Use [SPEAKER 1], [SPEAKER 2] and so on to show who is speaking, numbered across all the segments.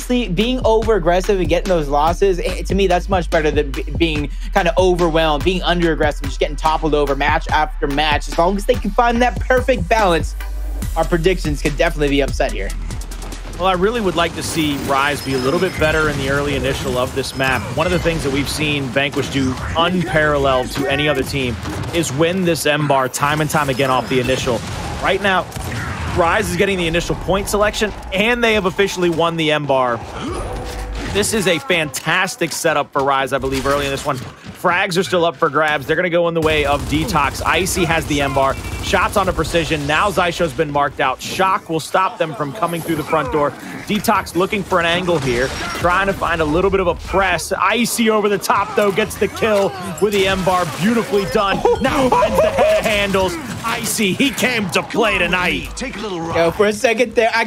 [SPEAKER 1] honestly, being over aggressive and getting those losses, to me, that's much better than being kind of overwhelmed, being under aggressive, just getting toppled over match after match. As long as they can find that perfect balance, our predictions could definitely be upset here.
[SPEAKER 2] Well, I really would like to see RushieZ be a little bit better in the early initial of this map. One of the things that we've seen Vanquish do unparalleled to any other team is win this M-bar time and time again off the initial. Right now, RushieZ is getting the initial point selection, and they have officially won the M-bar. This is a fantastic setup for RushieZ, I believe, early in this one. Frags are still up for grabs. They're going to go in the way of DeToX. Icy has the M-bar. Shots on a precision. Now Xysho's been marked out. Shock will stop them from coming through the front door. DeToX looking for an angle here, trying to find a little bit of a press. Icy over the top, though, gets the kill with the M-bar. Beautifully done. Now finds the head of Hndles. Icy, he came to play tonight.
[SPEAKER 3] Take a little rock.
[SPEAKER 1] Yo, for a second there, I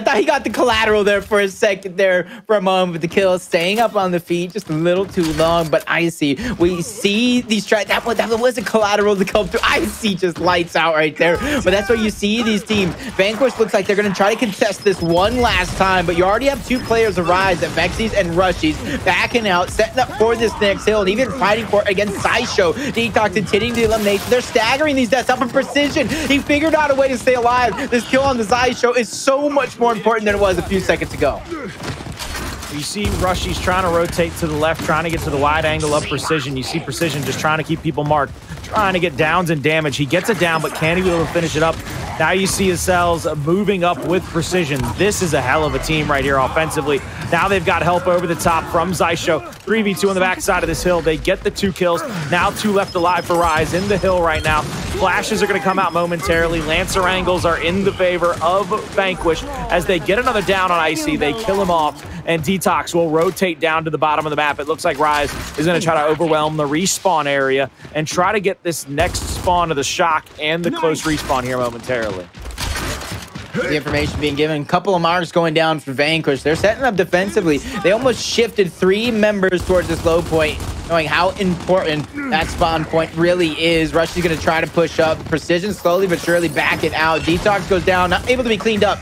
[SPEAKER 1] thought he got the collateral there for a second there, for a moment, with the kill, staying up on the feet just a little too long. But Icy, we see these tries. That was a collateral to come through. Icy just lights out right there. But that's what you see these teams. Vanquish looks like they're going to try to contest this one last time, but you already have two players of RushieZ, Avexys and RushieZ, backing out, setting up for this next hill, and even fighting for it against Xysho. DeToX hitting the elimination. They're staggering these deaths up in precision. He figured out a way to stay alive. This kill on the Xysho is so much more important than it was a few seconds ago.
[SPEAKER 2] You see RushieZ trying to rotate to the left, trying to get to the wide angle of precision. You see precision just trying to keep people marked, trying to get downs and damage. He gets it down, but can he be able to finish it up? Now you see Acells moving up with precision. This is a hell of a team right here offensively. Now they've got help over the top from Xysho. 3v2 on the backside of this hill. They get the 2 kills. Now 2 left alive for RushieZ in the hill right now. Flashes are going to come out momentarily. Lancer angles are in the favor of Vanquish. As they get another down on Icy, they kill him off, and DeToX will rotate down to the bottom of the map. It looks like RushieZ is going to try to overwhelm the respawn area and try to get this next spawn of the Shock and the close respawn here momentarily.
[SPEAKER 1] The information being given, a couple of marks going down for Vanquish. They're setting up defensively. They almost shifted 3 members towards this low point, knowing how important that spawn point really is. RushieZ going to try to push up. Precision slowly but surely back it out. DeToX goes down, not able to be cleaned up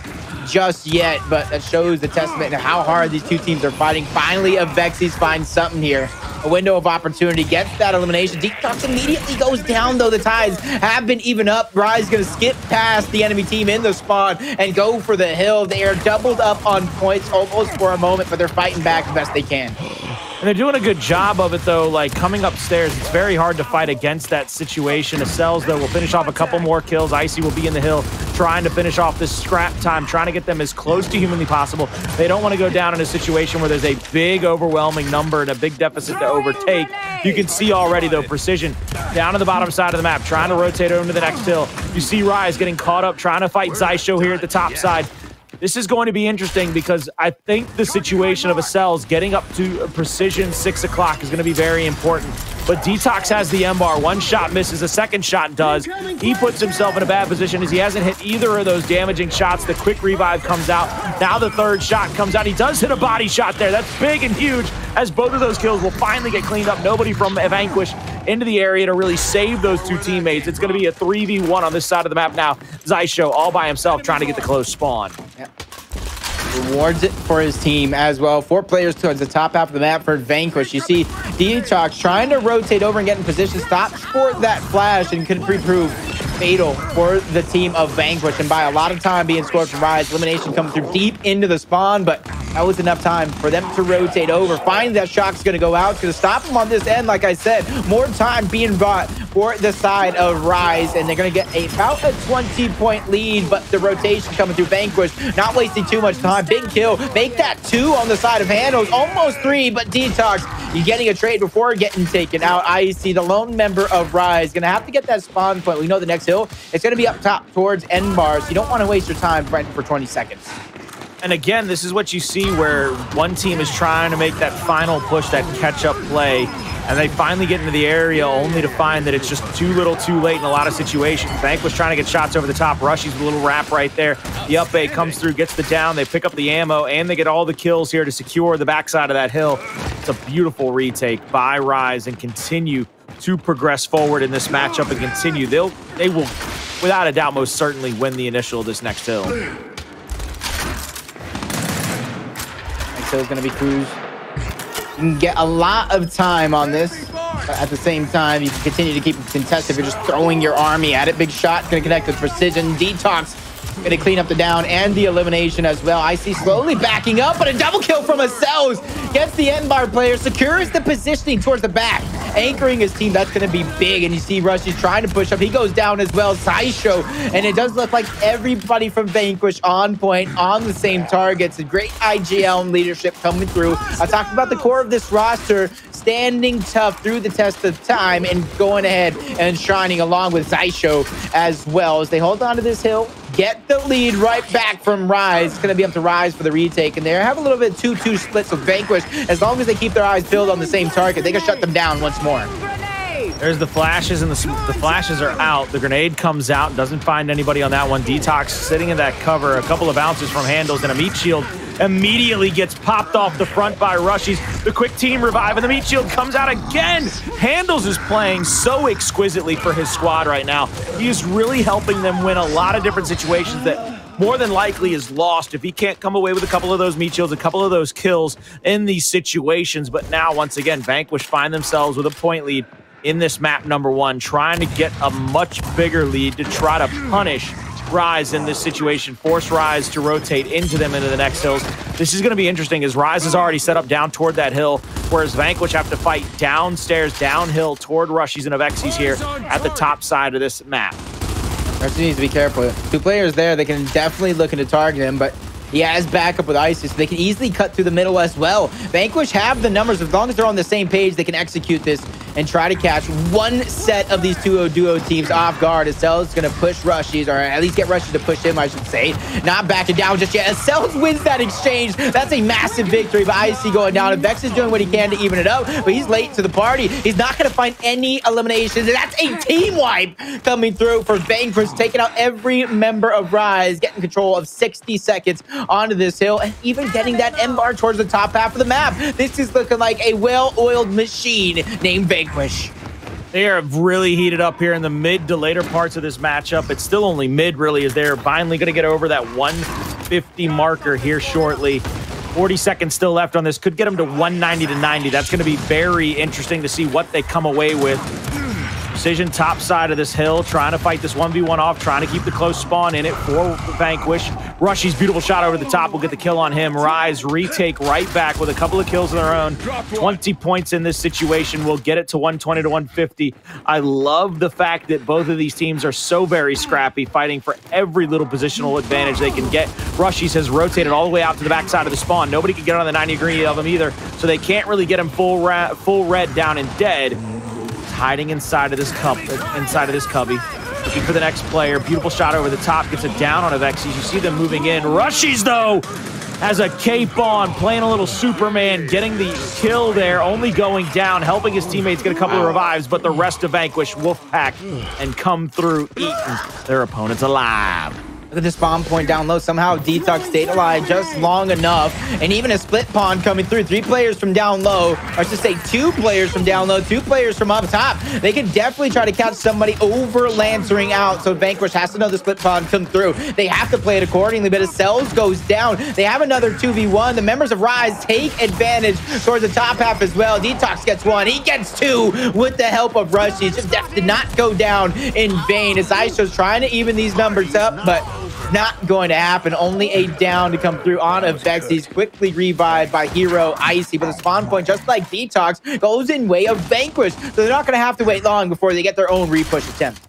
[SPEAKER 1] just yet, but that shows the testament to how hard these two teams are fighting. Finally, Avexys finds something here. A window of opportunity, gets that elimination. DeToX immediately goes down, though. The ties have been even up. RushieZ going to skip past the enemy team in the spawn and go for the hill. They are doubled up on points almost for a moment, but they're fighting back the best they can.
[SPEAKER 2] And they're doing a good job of it, though, like coming upstairs. It's very hard to fight against that situation. Acells, though, will finish off a couple more kills. Icy will be in the hill trying to finish off this scrap time, trying to get them as close to humanly possible. They don't want to go down in a situation where there's a big overwhelming number and a big deficit to overtake. You can see already, though, precision down to the bottom side of the map, trying to rotate over to the next hill. You see RushieZ getting caught up, trying to fight Xysho here at the top side. This is going to be interesting because I think the situation of Acells getting up to precision 6 o'clock is going to be very important. But DeToX has the M-bar. 1 shot misses, a 2nd shot does. He puts himself in a bad position as he hasn't hit either of those damaging shots. The quick revive comes out. Now the 3rd shot comes out. He does hit a body shot there. That's big and huge, as both of those kills will finally get cleaned up. Nobody from Vanquish into the area to really save those 2 teammates. It's going to be a 3v1 on this side of the map now. Xysho all by himself trying to get the close spawn.
[SPEAKER 1] Yep. Rewards it for his team as well. 4 players towards the top half of the map for Vanquish. You see DeToX trying to rotate over and get in position, stops for that flash, and could prove fatal for the team of Vanquish, and by a lot of time being scored from RushieZ. Elimination coming through deep into the spawn, but that was enough time for them to rotate over. Finally, that Shock's going to go out. It's going to stop them on this end. Like I said, more time being bought for the side of RushieZ, and they're going to get about a 20-point lead, but the rotation coming through Vanquish, not wasting too much time. Big kill. Make that 2 on the side of Hndles. Almost 3, but DeToX, you're getting a trade before getting taken out. I see the lone member of RushieZ going to have to get that spawn point. We know the next hill, it's going to be up top towards end bars. You don't want to waste your time fighting for 20 seconds.
[SPEAKER 2] And again, this is what you see where one team is trying to make that final push, that catch-up play, and they finally get into the area only to find that it's just too little too late in a lot of situations. Vanquish trying to get shots over the top. RushieZ with a little wrap right there. The up A comes through, gets the down. They pick up the ammo, and they get all the kills here to secure the backside of that hill. It's a beautiful retake by RushieZ and continue to progress forward in this matchup and continue. They will, without a doubt, most certainly win the initial of this next hill.
[SPEAKER 1] Xysho is going to be cruised. You can get a lot of time on this, but at the same time, you can continue to keep it contested if you're just throwing your army at it. Big shot, going to connect with precision. DeToX going to clean up the down and the elimination as well. I see slowly backing up, but a double kill from Acells gets the end bar player, secures the positioning towards the back, anchoring his team. That's going to be big, and you see RushieZ trying to push up. He goes down as well. Xysho, and it does look like everybody from Vanquish on point, on the same targets. A great IGL leadership coming through. I talked about the core of this roster standing tough through the test of time and going ahead and shining along with Xysho as well as they hold on to this hill. Get the lead right back from RushieZ. It's going to be up to RushieZ for the retake. And they have a little bit 2-2 splits with Vanquish. As long as they keep their eyes filled on the same target, they can shut them down once more.
[SPEAKER 2] There's the flashes, and the flashes are out. The grenade comes out, doesn't find anybody on that one. DeToX sitting in that cover. A couple of bounces from Hndles, and a meat shield immediately gets popped off the front by RushieZ. The quick team revive, and the meat shield comes out again. Hndles is playing so exquisitely for his squad right now. He is really helping them win a lot of different situations that more than likely is lost if he can't come away with a couple of those meat shields, a couple of those kills in these situations. But now, once again, Vanquish find themselves with a point lead in this map number 1, trying to get a much bigger lead to try to punish RushieZ in this situation, force RushieZ to rotate into them into the next hills. This is going to be interesting as RushieZ is already set up down toward that hill, whereas Vanquish have to fight downstairs, downhill toward RushieZ and Avexys here at the top side of this map.
[SPEAKER 1] RushieZ needs to be careful. 2 players there, they can definitely look into target him, but he has backup with Isis. So they can easily cut through the middle as well. Vanquish have the numbers. As long as they're on the same page, they can execute this and try to catch one set of these duo teams off guard. Acells is going to push RushieZ, or at least get RushieZ to push him, I should say. Not backing down just yet. Acells wins that exchange. That's a massive victory by IC going down. Avexys is doing what he can to even it up, but he's late to the party. He's not going to find any eliminations. And that's a team wipe coming through for Vanquish, taking out every member of RushieZ, getting control of 60 seconds onto this hill, and even getting that M bar towards the top half of the map. This is looking like a well-oiled machine named Vanquish.
[SPEAKER 2] They are really heated up here in the mid to later parts of this matchup. It's still only mid, really, as they're finally going to get over that 150 marker here shortly. 40 seconds still left on this. Could get them to 190 to 90. That's going to be very interesting to see what they come away with. Precision top side of this hill, trying to fight this 1v1 off, trying to keep the close spawn in it for Vanquish. RushieZ beautiful shot over the top will get the kill on him. RushieZ retake right back with a couple of kills of their own. 20 points in this situation. We'll get it to 120 to 150. I love the fact that both of these teams are so very scrappy, fighting for every little positional advantage they can get. RushieZ has rotated all the way out to the backside of the spawn. Nobody can get on the 90 degree of him either, so they can't really get him full red down and dead. Hiding inside of this cubby, looking for the next player. Beautiful shot over the top, gets it down on Avexys. You see them moving in. RushieZ, though, has a cape on, playing a little Superman, getting the kill there, only going down, helping his teammates get a couple of revives, but the rest of Vanquish, Wolfpack, and come through, eating their opponents alive.
[SPEAKER 1] Look at this spawn point down low. Somehow DeToX stayed alive just long enough. And even a split pawn coming through. 3 players from down low. Or I should say 2 players from down low. 2 players from up top. They can definitely try to catch somebody over Lancering out. So Vanquish has to know the split pawn come through. They have to play it accordingly. But Acells goes down. They have another 2v1. The members of RushieZ take advantage towards the top half as well. DeToX gets 1. He gets 2 with the help of RushieZ. Just did not go down in vain. As Xysho's trying to even these numbers up, but not going to happen. Only a down to come through on Avexys. Quickly revived by Hero Icy, but the spawn point, just like DeToX, goes in way of Vanquish. So they're not going to have to wait long before they get their own repush attempt.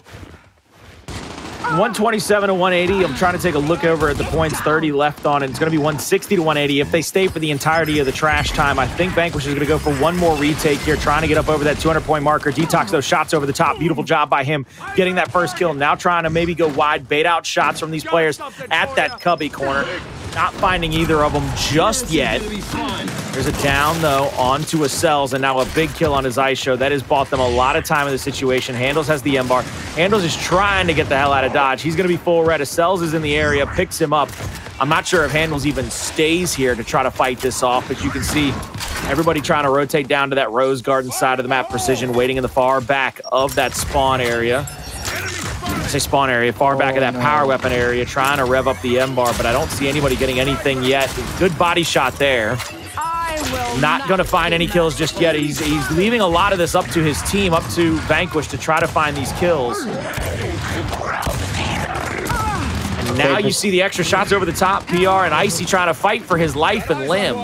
[SPEAKER 2] 127 to 180. I'm trying to take a look over at the points. 30 left on it. It's going to be 160 to 180. If they stay for the entirety of the trash time, I think Vanquish is going to go for one more retake here, trying to get up over that 200-point marker. DeToX, those shots over the top. Beautiful job by him getting that first kill. Now trying to maybe go wide, bait out shots from these players at that cubby corner. Not finding either of them just yet. There's a down, though, onto Acells, and now a big kill on his Xysho. That has bought them a lot of time in the situation. Hndles has the M-bar. Hndles is trying to get the hell out of dodge. He's going to be full red. Acells is in the area, picks him up. I'm not sure if Hndles even stays here to try to fight this off, but you can see everybody trying to rotate down to that Rose Garden side of the map. Precision waiting in the far back of that spawn area. say spawn area, far back of that power weapon area, trying to rev up the M-bar, but I don't see anybody getting anything yet. Good body shot there. Not going to find any kills just yet. He's leaving a lot of this up to his team, up to Vanquish to try to find these kills. And now you see the extra shots over the top. PR and Icy trying to fight for his life and limb.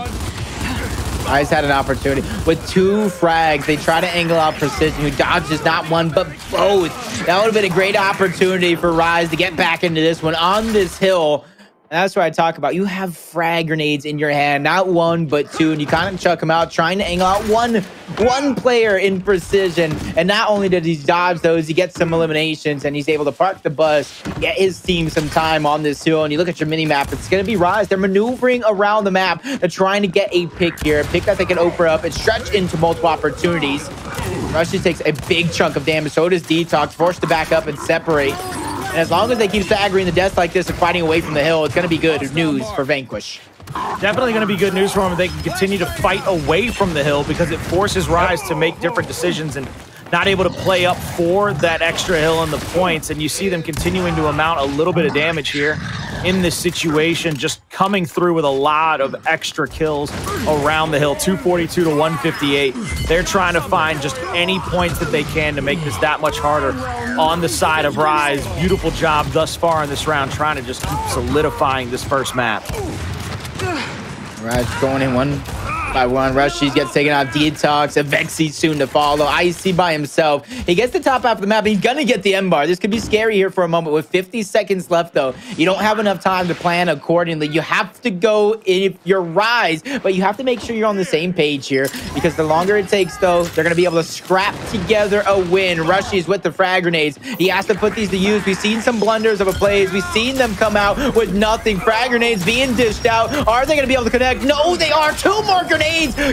[SPEAKER 1] Ryze had an opportunity with 2 frags. They try to angle out Precision, who dodges not one but both. That would have been a great opportunity for Ryze to get back into this one on this hill. And that's what I talk about. You have frag grenades in your hand, not 1 but 2, and you kind of chuck them out, trying to angle out one player in Precision. And not only did he dodge those, he gets some eliminations, and he's able to park the bus, get his team some time on this hill. And you look at your mini map, it's going to be Ryze. They're maneuvering around the map. They're trying to get a pick here, a pick that they can open up and stretch into multiple opportunities. RushieZ takes a big chunk of damage. So does DeToX, forced to back up and separate. And as long as they keep staggering the deaths like this and fighting away from the hill, it's going to be good news for Vanquish.
[SPEAKER 2] Definitely going to be good news for them. They can continue to fight away from the hill because it forces RushieZ to make different decisions and not able to play up for that extra hill and the points. And you see them continuing to amount a little bit of damage here in this situation, just coming through with a lot of extra kills around the hill. 242 to 158. They're trying to find just any points that they can to make this that much harder on the side of RushieZ. Beautiful job thus far in this round, trying to just keep solidifying this first map.
[SPEAKER 1] RushieZ going in 1 by 1. RushieZ gets taken out. DeToX, Avexys soon to follow. Icy by himself. He gets the top half of the map, and he's gonna get the M-bar. This could be scary here for a moment. With 50 seconds left, though, you don't have enough time to plan accordingly. You have to go if you're RushieZ, but you have to make sure you're on the same page here, because the longer it takes, though, they're gonna be able to scrap together a win. RushieZ with the frag grenades. He has to put these to use. We've seen some blunders of a plays. We've seen them come out with nothing. Frag grenades being dished out. Are they gonna be able to connect? No, they are. 2 more grenades.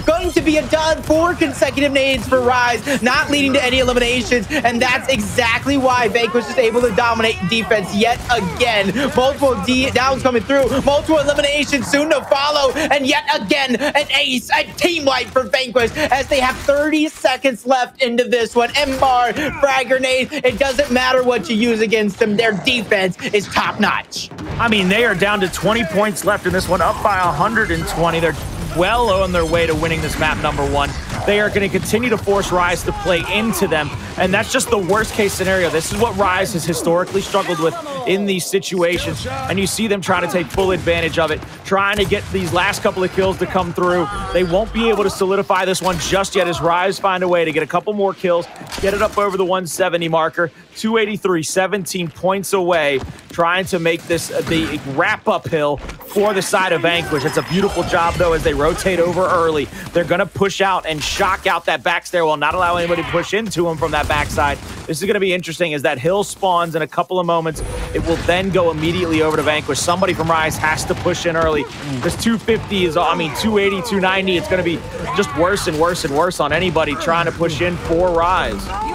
[SPEAKER 1] Going to be a done. 4 consecutive nades for RushieZ, not leading to any eliminations. And that's exactly why Vanquish is able to dominate defense yet again. Multiple downs coming through. Multiple eliminations soon to follow. And yet again, an ace, a team wipe for Vanquish as they have 30 seconds left into this one. M-bar, frag grenade. It doesn't matter what you use against them. Their defense is top notch.
[SPEAKER 2] I mean, they are down to 20 points left in this one, up by 120. They're well on their way to winning this map #1. They are going to continue to force RushieZ to play into them, and that's just the worst case scenario. This is what RushieZ has historically struggled with in these situations, and you see them trying to take full advantage of it, trying to get these last couple of kills to come through. They won't be able to solidify this one just yet as RushieZ find a way to get a couple more kills, get it up over the 170 marker. 283, 17 points away, trying to make this the wrap-up hill for the side of Vanquish. It's a beautiful job, though, as they rotate over early. They're going to push out and shock out that back stairwell, not allow anybody to push into them from that backside. This is going to be interesting as that hill spawns in a couple of moments. It will then go immediately over to Vanquish. Somebody from RushieZ has to push in early. This 250 is, I mean, 280, 290. It's going to be just worse and worse and worse on anybody trying to push in for RushieZ.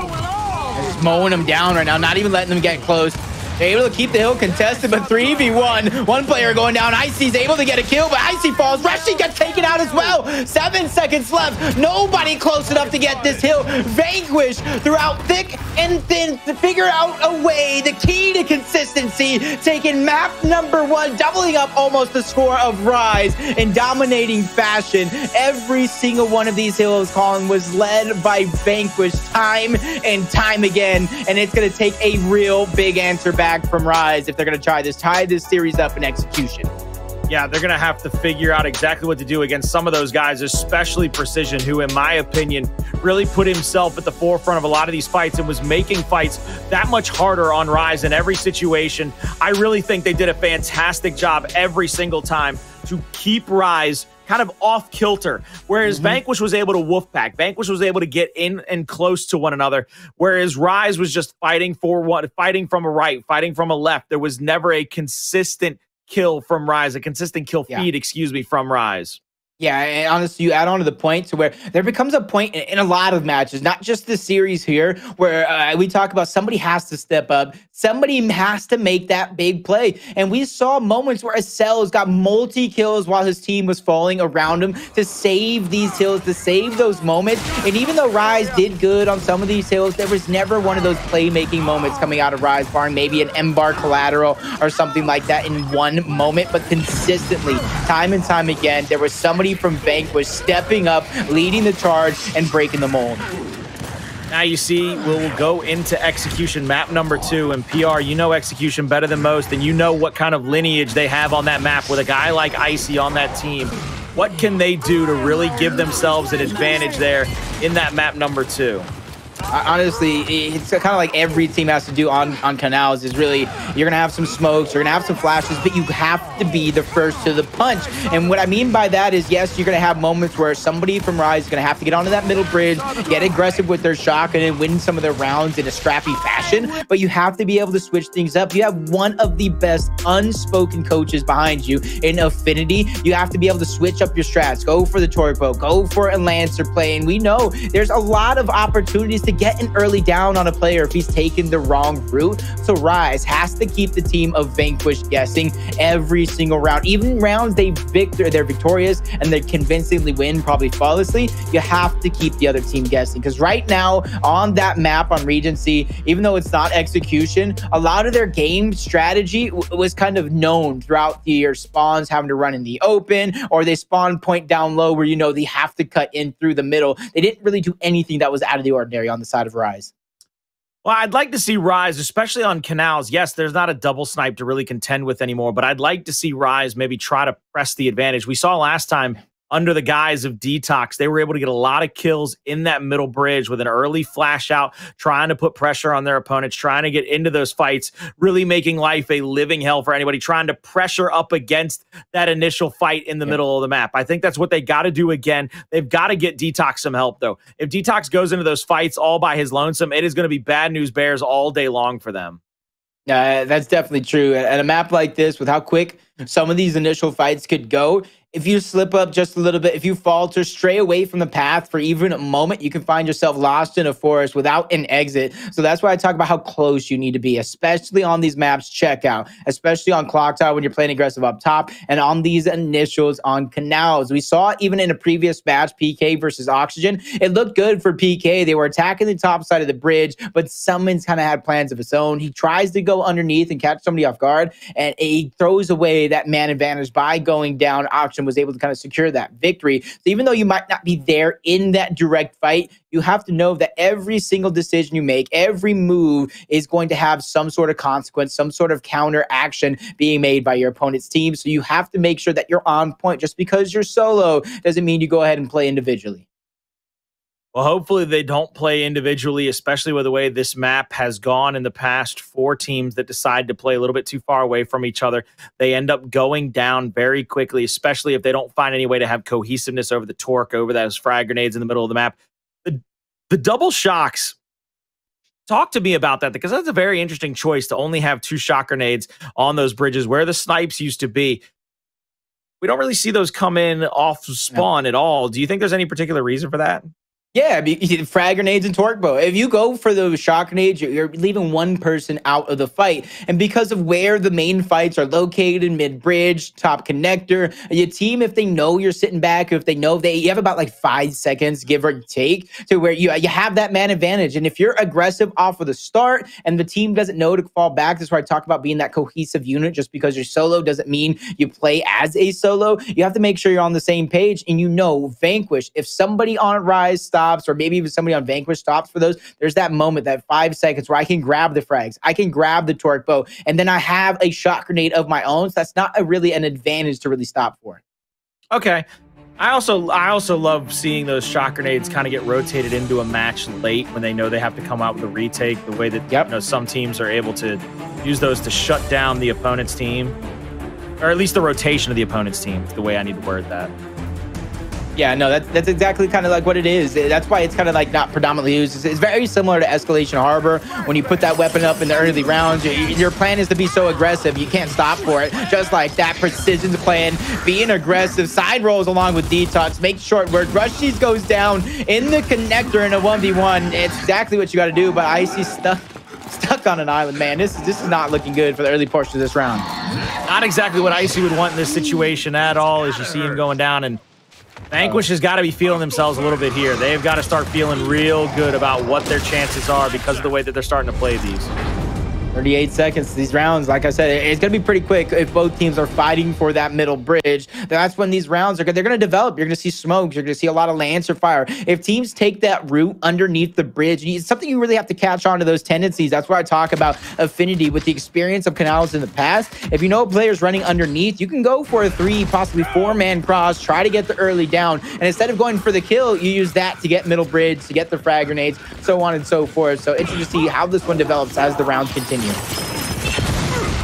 [SPEAKER 1] It's mowing them down right now, not even letting them get close. They're able to keep the hill contested, but 3v1. One player going down. Icy's able to get a kill, but Icy falls. RushieZ gets taken out as well. 7 seconds left. Nobody close enough to get this hill. Vanquish throughout thick and thin to figure out a way. The key to consistency, taking map #1, doubling up almost the score of RushieZ in dominating fashion. Every single one of these hills, Colin, was led by Vanquish time and time again, and it's going to take a real big answer back from RushieZ if they're going to try this, tie this series up in execution.
[SPEAKER 2] Yeah, they're going to have to figure out exactly what to do against some of those guys, especially Precision, who, in my opinion, really put himself at the forefront of a lot of these fights and was making fights that much harder on RushieZ in every situation. I really think they did a fantastic job every single time to keep RushieZ kind of off kilter, whereas Vanquish was able to wolfpack. Vanquish was able to get in and close to one another, whereas RushieZ was just fighting for one, fighting from a right, fighting from a left. There was never a consistent kill from RushieZ, a consistent kill feed, excuse me, from RushieZ.
[SPEAKER 1] Yeah, and honestly, you add on to the point to where there becomes a point in a lot of matches, not just this series here, where we talk about somebody has to step up, somebody has to make that big play. And we saw moments where Acells got multi-kills while his team was falling around him to save these kills, to save those moments. And even though RushieZ did good on some of these kills, there was never one of those playmaking moments coming out of RushieZ, barring maybe an M-bar collateral or something like that in one moment. But consistently, time and time again, there was somebody from Vanquish stepping up, leading the charge, and breaking the mold.
[SPEAKER 2] Now you see, we'll go into Execution map number 2, and PR, you know Execution better than most, and you know what kind of lineage they have on that map with a guy like Icy on that team. What can they do to really give themselves an advantage there in that map number 2?
[SPEAKER 1] Honestly, it's kind of like every team has to do on Canals is really, you're going to have some smokes, you're going to have some flashes, but you have to be the first to the punch. And what I mean by that is, yes, you're going to have moments where somebody from RushieZ is going to have to get onto that middle bridge, get aggressive with their shotgun and win some of their rounds in a scrappy fashion, but you have to be able to switch things up. You have one of the best unspoken coaches behind you in Affinity. You have to be able to switch up your strats, go for the Torpo, go for a Lancer play, and we know there's a lot of opportunities to get an early down on a player if he's taken the wrong route. So RushieZ has to keep the team of Vanquish guessing every single round. Even rounds they're victorious and they convincingly win, probably flawlessly, you have to keep the other team guessing. Because right now on that map on Regency, even though it's not Execution, a lot of their game strategy was kind of known throughout the year. Spawns having to run in the open, or they spawn point down low where, you know, they have to cut in through the middle. They didn't really do anything that was out of the ordinary on the side of RushieZ.
[SPEAKER 2] Well, I'd like to see RushieZ, especially on Canals. Yes, there's not a double snipe to really contend with anymore, but I'd like to see RushieZ maybe try to press the advantage. We saw last time under the guise of DeToX, they were able to get a lot of kills in that middle bridge with an early flash out, trying to put pressure on their opponents, trying to get into those fights, really making life a living hell for anybody, trying to pressure up against that initial fight in the middle of the map. I think that's what they got to do again. They've got to get DeToX some help, though. If DeToX goes into those fights all by his lonesome, it is going to be bad news bears all day long for them.
[SPEAKER 1] That's definitely true. And a map like this, with how quick some of these initial fights could go, if you slip up just a little bit, if you falter, stray away from the path for even a moment, you can find yourself lost in a forest without an exit. So that's why I talk about how close you need to be, especially on these maps checkout, especially on Clock Tower when you're playing aggressive up top, and on these initials on Canals. We saw even in a previous match, PK versus Oxygen, it looked good for PK. They were attacking the top side of the bridge, but Summons kind of had plans of his own. He tries to go underneath and catch somebody off guard, and he throws away that man advantage by going down. Oxygen was able to kind of secure that victory. So even though you might not be there in that direct fight, you have to know that every single decision you make, every move is going to have some sort of consequence, some sort of counter action being made by your opponent's team. So you have to make sure that you're on point. Just because you're solo doesn't mean you go ahead and play individually.
[SPEAKER 2] Well, hopefully they don't play individually, especially with the way this map has gone in the past. 4 teams that decide to play a little bit too far away from each other, they end up going down very quickly, especially if they don't find any way to have cohesiveness over the torque, over those frag grenades in the middle of the map. The double shocks, talk to me about that, because that's a very interesting choice to only have 2 shock grenades on those bridges where the snipes used to be. We don't really see those come in off spawn at all. Do you think there's any particular reason for that?
[SPEAKER 1] Yeah, frag grenades and torque bow. If you go for those shock grenades, you're leaving one person out of the fight. And because of where the main fights are located, mid-bridge, top connector, your team, if they know you're sitting back, or if they know you have about like 5 seconds, give or take, to where you have that man advantage. And if you're aggressive off of the start and the team doesn't know to fall back, that's where I talk about being that cohesive unit. Just because you're solo doesn't mean you play as a solo. You have to make sure you're on the same page. And you know, Vanquish, if somebody on RushieZ stops, or maybe even somebody on Vanquish stops for those, there's that moment, that 5 seconds where I can grab the frags, I can grab the torque bow, and then I have a shot grenade of my own. So that's not really an advantage to really stop for.
[SPEAKER 2] Okay. I also love seeing those shot grenades kind of get rotated into a match late when they know they have to come out with a retake, the way that you know, some teams are able to use those to shut down the opponent's team, or at least the rotation of the opponent's team, is the way I need to word that.
[SPEAKER 1] Yeah, no, that's exactly kind of like what it is. That's why it's kind of like not predominantly used. It's very similar to Escalation Harbor. When you put that weapon up in the early rounds, your plan is to be so aggressive, you can't stop for it. Just like that, Precision's plan, being aggressive, side rolls along with DeToX, make short work. RushieZ goes down in the connector in a 1v1. It's exactly what you got to do, but Icy's stuck on an island, man. This is not looking good for the early portion of this round.
[SPEAKER 2] Not exactly what Icy would want in this situation at all, as you see him going down. And Vanquish has got to be feeling themselves a little bit here. They've got to start feeling real good about what their chances are because of the way that they're starting to play these.
[SPEAKER 1] 38 seconds. These rounds, like I said, it's going to be pretty quick if both teams are fighting for that middle bridge. That's when these rounds are good. They're going to develop. You're going to see smokes. You're going to see a lot of Lancer fire. If teams take that route underneath the bridge, it's something you really have to catch on to those tendencies. That's where I talk about affinity with the experience of Canals in the past. If you know players running underneath, you can go for a 3, possibly 4-man cross, try to get the early down. And instead of going for the kill, you use that to get middle bridge, to get the frag grenades, so on and so forth. So interesting to see how this one develops as the rounds continue.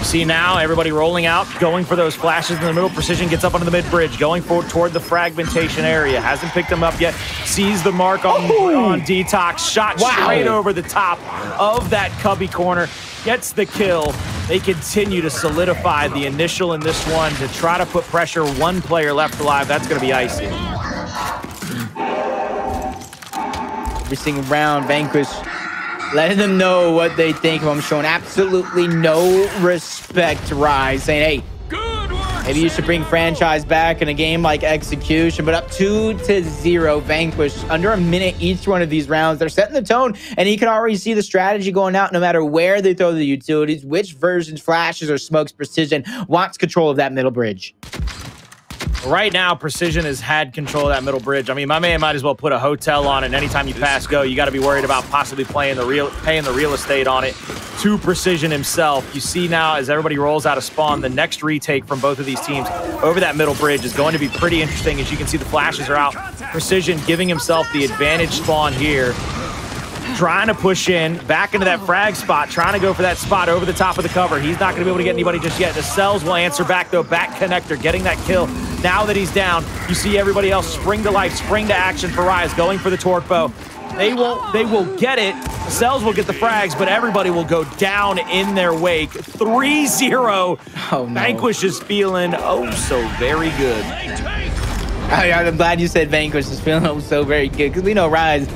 [SPEAKER 2] See now, everybody rolling out, going for those flashes in the middle. Precision gets up onto the mid-bridge, going toward the fragmentation area. Hasn't picked them up yet. Sees the mark on DeToX. Shot straight over the top of that cubby corner. Gets the kill. They continue to solidify the initial in this one to try to put pressure. One player left alive. That's going to be Icy.
[SPEAKER 1] Every single round, Vanquish letting them know what they think of him, showing absolutely no respect to RushieZ, saying, hey, maybe you should bring franchise back in a game like Execution, but up 2-0, Vanquish. Under a minute each one of these rounds. They're setting the tone, and you can already see the strategy going out no matter where they throw the utilities, which versions, flashes, or smokes. Precision wants control of that middle bridge.
[SPEAKER 2] Right now, Precision has had control of that middle bridge. I mean, my man might as well put a hotel on it. And anytime you pass go, you got to be worried about possibly paying the real estate on it to Precision himself. You see now, as everybody rolls out of spawn, the next retake from both of these teams over that middle bridge is going to be pretty interesting. As you can see, the flashes are out. Precision giving himself the advantage spawn here. Trying to push in, back into that frag spot, trying to go for that spot over the top of the cover. He's not going to be able to get anybody just yet. Acells will answer back, though. Back connector, getting that kill. Now that he's down, you see everybody else spring to life, spring to action for RushieZ, going for the torque bow. They will get it. Acells will get the frags, but everybody will go down in their wake. 3-0.
[SPEAKER 1] Oh, no.
[SPEAKER 2] Vanquish is feeling so very good.
[SPEAKER 1] I'm glad you said Vanquish is feeling so very good, because we know RushieZ,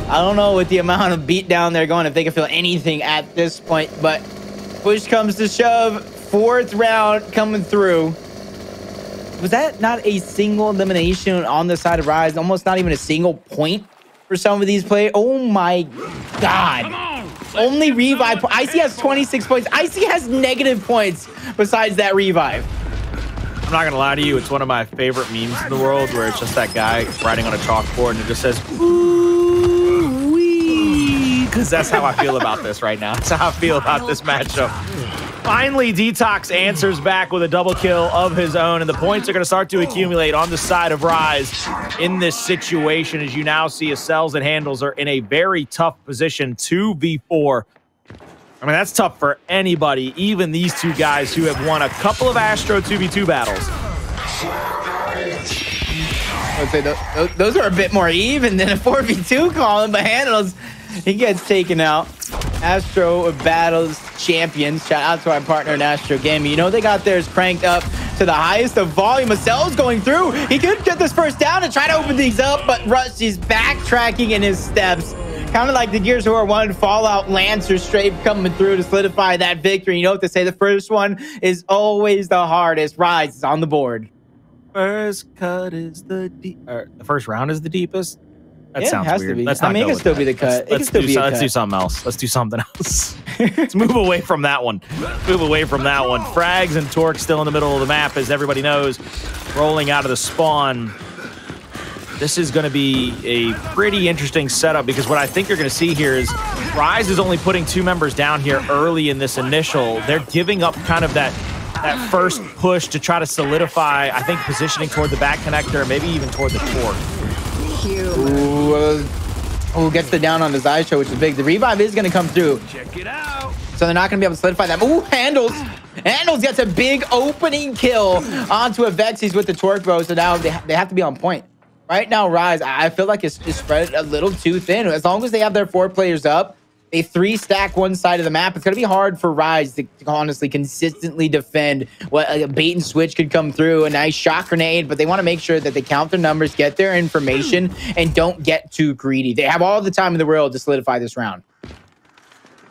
[SPEAKER 1] I don't know with the amount of beat down they're going if they can feel anything at this point, but push comes to shove. 4th round coming through. Was that not a single elimination on the side of RushieZ? Almost not even a single point for some of these players. Oh my God. Only revive. Icy has 26 points. Icy has negative points besides that revive.
[SPEAKER 2] I'm not gonna lie to you, it's one of my favorite memes in the world where it's just that guy writing on a chalkboard and it just says, ooh-wee, because that's how I feel about this right now. That's how I feel about this matchup. Finally, DeToX answers back with a double kill of his own, and the points are going to start to accumulate on the side of RushieZ in this situation, as you now see Acells and Hndles are in a very tough position, 2v4. I mean, that's tough for anybody, even these two guys who have won a couple of Astro 2v2 battles.
[SPEAKER 1] I would say those are a bit more even than a 4v2 column, but Hndles, he gets taken out. Astro Battles champions. Shout out to our partner in Astro Gaming. You know they got theirs cranked up to the highest of volume. Acells going through. He could get this first down and try to open things up, but RushieZ backtracking in his steps. Kind of like the Gears of War 1 Fallout Lancer strafe coming through to solidify that victory. You know what they say, the first one is always the hardest. RushieZ is on the board.
[SPEAKER 2] First cut is the first round is the deepest. That sounds
[SPEAKER 1] has
[SPEAKER 2] weird.
[SPEAKER 1] To be.
[SPEAKER 2] Let's not
[SPEAKER 1] I mean, it can still be the cut. Let's
[SPEAKER 2] do something else. Let's do something else. Let's move away from that one. Move away from that one. Frags and Torque still in the middle of the map, as everybody knows, rolling out of the spawn. This is going to be a pretty interesting setup, because what I think you're going to see here is RushieZ is only putting 2 members down here early in this initial. They're giving up kind of that first push to try to solidify, I think, positioning toward the back connector, maybe even toward the Torque.
[SPEAKER 1] Ooh, gets the down on the Xysho, which is big. The revive is going to come through.
[SPEAKER 2] Check it out.
[SPEAKER 1] So they're not going to be able to solidify that. Ooh, Hndles gets a big opening kill onto Avexys with the torque bow. So now they have to be on point. Right now, RushieZ, I feel like it's spread a little too thin. As long as they have their 4 players up, they 3-stack one side of the map, it's going to be hard for RushieZ to honestly consistently defend what a bait and switch could come through. A nice shot grenade, but they want to make sure that they count their numbers, get their information, and don't get too greedy. They have all the time in the world to solidify this round.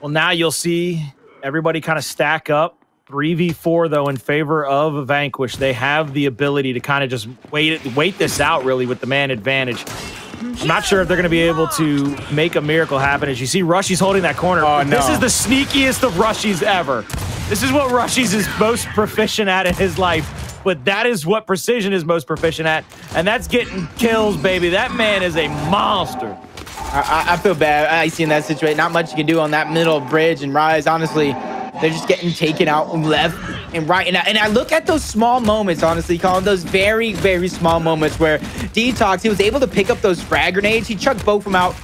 [SPEAKER 2] Well, now you'll see everybody kind of stack up. 3v4, though, in favor of Vanquish. They have the ability to kind of just wait this out, really, with the man advantage. I'm not sure if they're going to be able to make a miracle happen. As you see, RushieZ holding that corner.
[SPEAKER 1] Oh, no.
[SPEAKER 2] This is the sneakiest of RushieZ ever. This is what RushieZ is most proficient at in his life, but that is what Precision is most proficient at, and that's getting kills, baby. That man is a monster.
[SPEAKER 1] I feel bad. I see in that situation. Not much you can do on that middle bridge, and RushieZ, honestly, they're just getting taken out left and right. And I look at those small moments, honestly, Colin, those very, very small moments where DeToX, he was able to pick up those frag grenades. He chucked both of them out,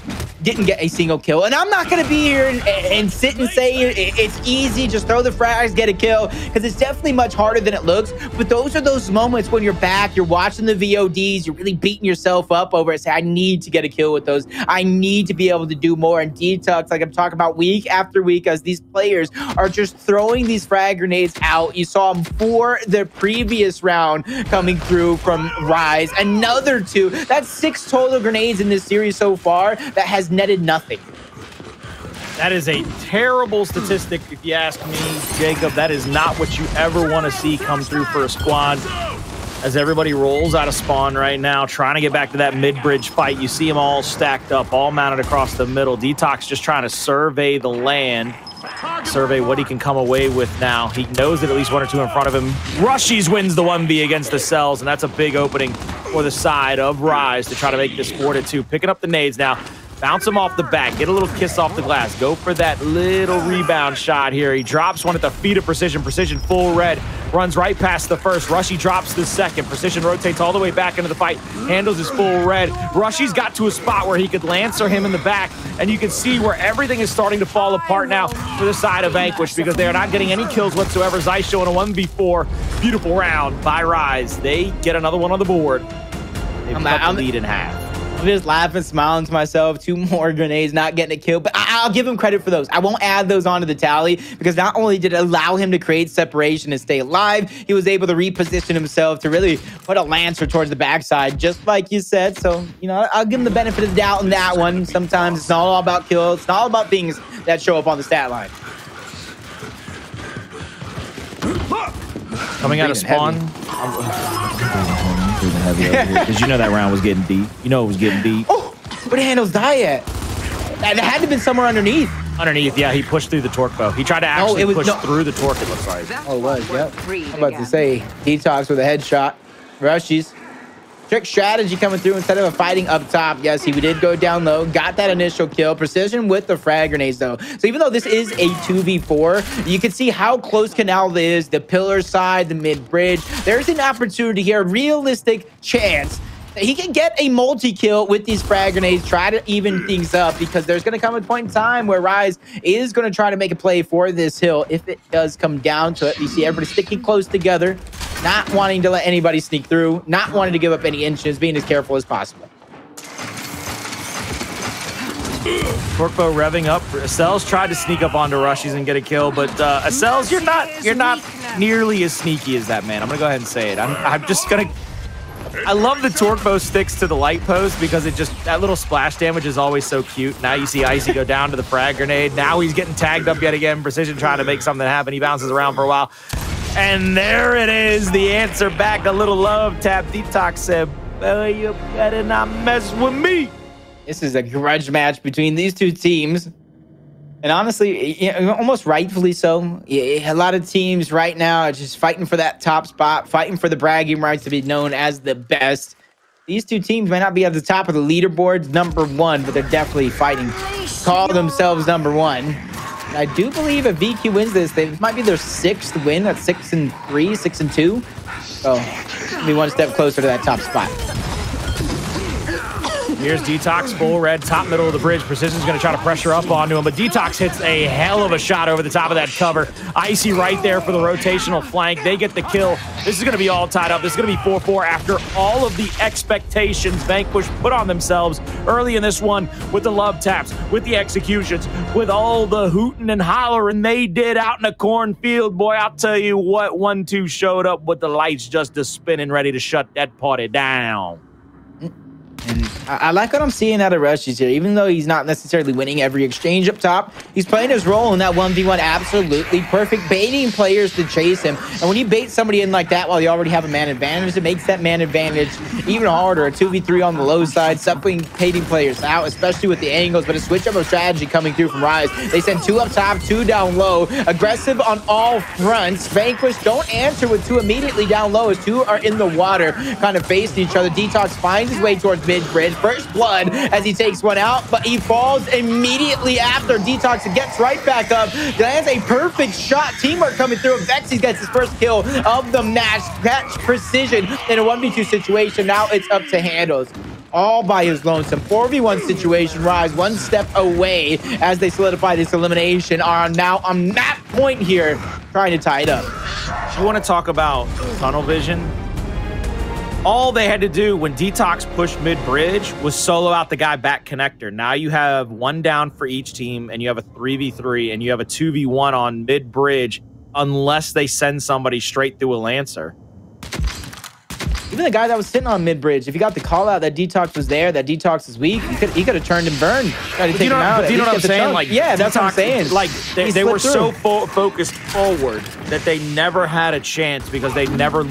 [SPEAKER 1] didn't get a single kill. And I'm not going to be here and sit and say it's easy, just throw the frags, get a kill, because it's definitely much harder than it looks. But those are those moments when you're back, you're watching the VODs, you're really beating yourself up over it. Say, I need to get a kill with those. I need to be able to do more. And DeToX, like I'm talking about week after week, as these players are just throwing these frag grenades out. You saw them for the previous round coming through from RushieZ. Another 2. That's 6 total grenades in this series so far that has netted nothing.
[SPEAKER 2] That is a terrible statistic, if you ask me, Jacob. That is not what you ever want to see come through for a squad. As everybody rolls out of spawn right now, trying to get back to that mid-bridge fight. You see them all stacked up, all mounted across the middle. DeToX just trying to survey the land, survey what he can come away with now. He knows that at least 1 or 2 in front of him. RushieZ wins the 1v against the Acells, and that's a big opening for the side of RushieZ to try to make this 4-2. Picking up the nades now. Bounce him off the back, get a little kiss off the glass, go for that little rebound shot here. He drops one at the feet of Precision. Precision full red, runs right past the first. RushieZ drops the second. Precision rotates all the way back into the fight. Hndles is full red. RushieZ got to a spot where he could Lancer him in the back, and you can see where everything is starting to fall apart now for the side of Vanquish, because they are not getting any kills whatsoever. Xysho in a 1v4. Beautiful round by RushieZ. They get another one on the board. They cut the lead in half.
[SPEAKER 1] I'm just laughing, smiling to myself. 2 more grenades, not getting a kill. But I'll give him credit for those. I won't add those onto the tally, because not only did it allow him to create separation and stay alive, he was able to reposition himself to really put a Lancer towards the backside, just like you said. So, you know, I'll give him the benefit of the doubt in that one. Sometimes it's not all about kills. It's not all about things that show up on the stat line.
[SPEAKER 2] Coming out of spawn. Because you know that round was getting deep. You know it was getting deep.
[SPEAKER 1] Oh, where did Hndles die at? That had to have been somewhere underneath.
[SPEAKER 2] Underneath, yeah, he pushed through the torque bow. He tried to actually push through the torque, it looks like.
[SPEAKER 1] Oh, it was, yep. I'm about to say, DeToX with a headshot. RushieZ. Trick strategy coming through instead of a fighting up top. Yes, he did go down low, got that initial kill. Precision with the frag grenades, though. So even though this is a 2v4, you can see how close Canals is, the pillar side, the mid-bridge. There's an opportunity here, a realistic chance that he can get a multi-kill with these frag grenades, try to even things up, because there's going to come a point in time where RushieZ is going to try to make a play for this hill if it does come down to it. You see everybody sticking close together, not wanting to let anybody sneak through, not wanting to give up any inches, being as careful as possible.
[SPEAKER 2] Torque bow revving up. Acells tried to sneak up onto RushieZ and get a kill, but Acells, you're not nearly as sneaky as that man. I'm gonna go ahead and say it. I'm just gonna. I love the torque bow sticks to the light post, because it just, that little splash damage is always so cute. Now you see Icy go down to the frag grenade. Now he's getting tagged up yet again. Precision trying to make something happen. He bounces around for a while. And there it is, the answer back. A little love tap. DeToX said, "Boy, you better not mess with me."
[SPEAKER 1] This is a grudge match between these two teams. And honestly, almost rightfully so. A lot of teams right now are just fighting for that top spot, fighting for the bragging rights to be known as the best. These two teams may not be at the top of the leaderboards, #1, but they're definitely fighting to call themselves #1. And I do believe if VQ wins this, it might be their 6th win. That's 6-3, 6-2. So, be one step closer to that top spot.
[SPEAKER 2] Here's DeToX, full red, top middle of the bridge. Precision's going to try to pressure up onto him, but DeToX hits a hell of a shot over the top of that cover. Icy right there for the rotational flank. They get the kill. This is going to be all tied up. This is going to be 4-4 after all of the expectations Vanquish put on themselves early in this one with the love taps, with the executions, with all the hooting and hollering they did out in the cornfield. Boy, I'll tell you what, 1-2 showed up with the lights just a spinning, ready to shut that party down.
[SPEAKER 1] And I like what I'm seeing out of RushieZ here. Even though he's not necessarily winning every exchange up top, he's playing his role in that 1v1 absolutely perfect, baiting players to chase him. And when you bait somebody in like that while you already have a man advantage, it makes that man advantage even harder. A 2v3 on the low side, suffocating players out, especially with the angles, but a switch up of strategy coming through from RushieZ. They send 2 up top, 2 down low, aggressive on all fronts. Vanquish don't answer with 2 immediately down low as 2 are in the water, kind of facing each other. DeToX finds his way towards mid-bridge. First blood as he takes one out, but he falls immediately after. DeToX gets right back up, lands a perfect shot. Teamwork coming through. Avexys gets his first kill of the match. Catch precision in a 1v2 situation. Now it's up to Hndles. All by his lonesome. 4v1 situation. RushieZ 1 step away as they solidify this elimination. Are now on that point here, trying to tie it up.
[SPEAKER 2] You want to talk about tunnel vision? All they had to do when DeToX pushed mid-bridge was solo out the guy back connector. Now you have 1 down for each team, and you have a 3v3, and you have a 2v1 on mid-bridge unless they send somebody straight through a Lancer.
[SPEAKER 1] Even the guy that was sitting on mid-bridge, if he got the call out that DeToX was there, that DeToX is weak, he could have turned and burned. Tried to take him out.
[SPEAKER 2] But do you know what I'm saying? Like,
[SPEAKER 1] yeah, that's what I'm saying.
[SPEAKER 2] Like, they were so focused forward that they never had a chance because they never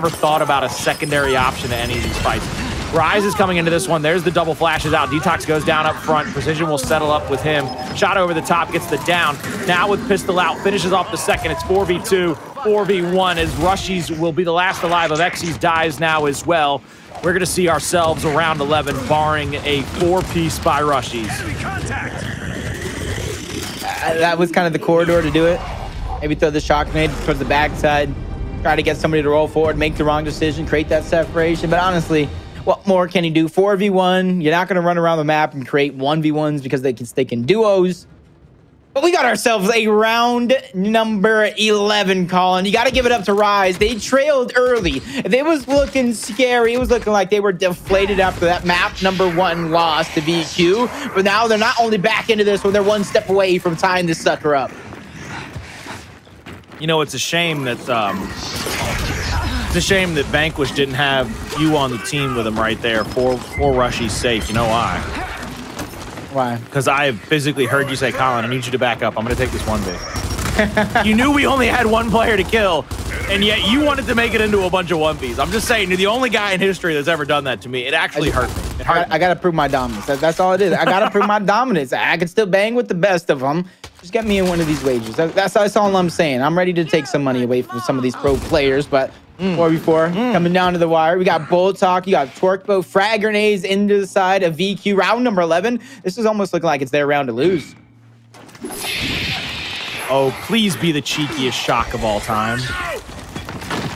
[SPEAKER 2] thought about a secondary option to any of these fights. RushieZ is coming into this one. There's the double flashes out. DeToX goes down up front. Precision will settle up with him. Shot over the top, gets the down. Now with pistol out, finishes off the second. It's 4v2, 4v1 as RushieZ will be the last alive. Avexys dies now as well. We're going to see ourselves around 11, barring a 4-piece by RushieZ.
[SPEAKER 1] That was kind of the corridor to do it. Maybe throw the shock grenade towards the backside. Try to get somebody to roll forward, make the wrong decision, create that separation. But honestly, what more can he do? 4v1. You're not going to run around the map and create 1v1s because they can stick in duos. But we got ourselves a round number 11, Colin. You got to give it up to RushieZ. They trailed early. It was looking scary. It was looking like they were deflated after that map number 1 loss to VQ. But now they're not only back into this one, they're 1 step away from tying this sucker up.
[SPEAKER 2] You know, it's a shame that Vanquish didn't have you on the team with him right there for RushieZ's sake. You know why?
[SPEAKER 1] Why?
[SPEAKER 2] Because I have physically heard you say, Colin, I need you to back up. I'm going to take this 1v. You knew we only had 1 player to kill, and yet you wanted to make it into a bunch of 1vs. I'm just saying, you're the only guy in history that's ever done that to me. It actually hurt me. It hurt me.
[SPEAKER 1] I got to prove my dominance. That's all it is. I got to prove my dominance. I can still bang with the best of them. Just get me in one of these wagers. That's all I'm saying. I'm ready to take some money away from some of these pro players, but 4v4 coming down to the wire. We got Bull Talk, you got Torquebo, frag grenades into the side of VQ. Round number 11. This is almost looking like it's their round to lose.
[SPEAKER 2] Oh, please be the cheekiest shock of all time.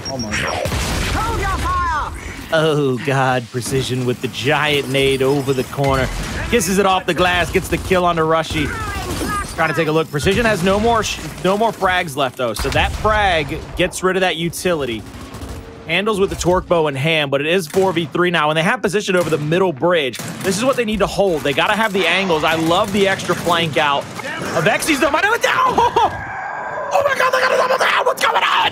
[SPEAKER 1] Oh my God.
[SPEAKER 2] Oh God, Precision with the giant nade over the corner. Kisses it off the glass, gets the kill onto RushieZ. Trying to take a look. Precision has no more frags left though, so that frag gets rid of that utility. Hndles with the Torquebo in hand, but it is 4v3 now, and they have position over the middle bridge. This is what they need to hold. They got to have the angles. I love the extra flank out. Avexys though, might have it down. Oh my God, they got a double down. What's going on?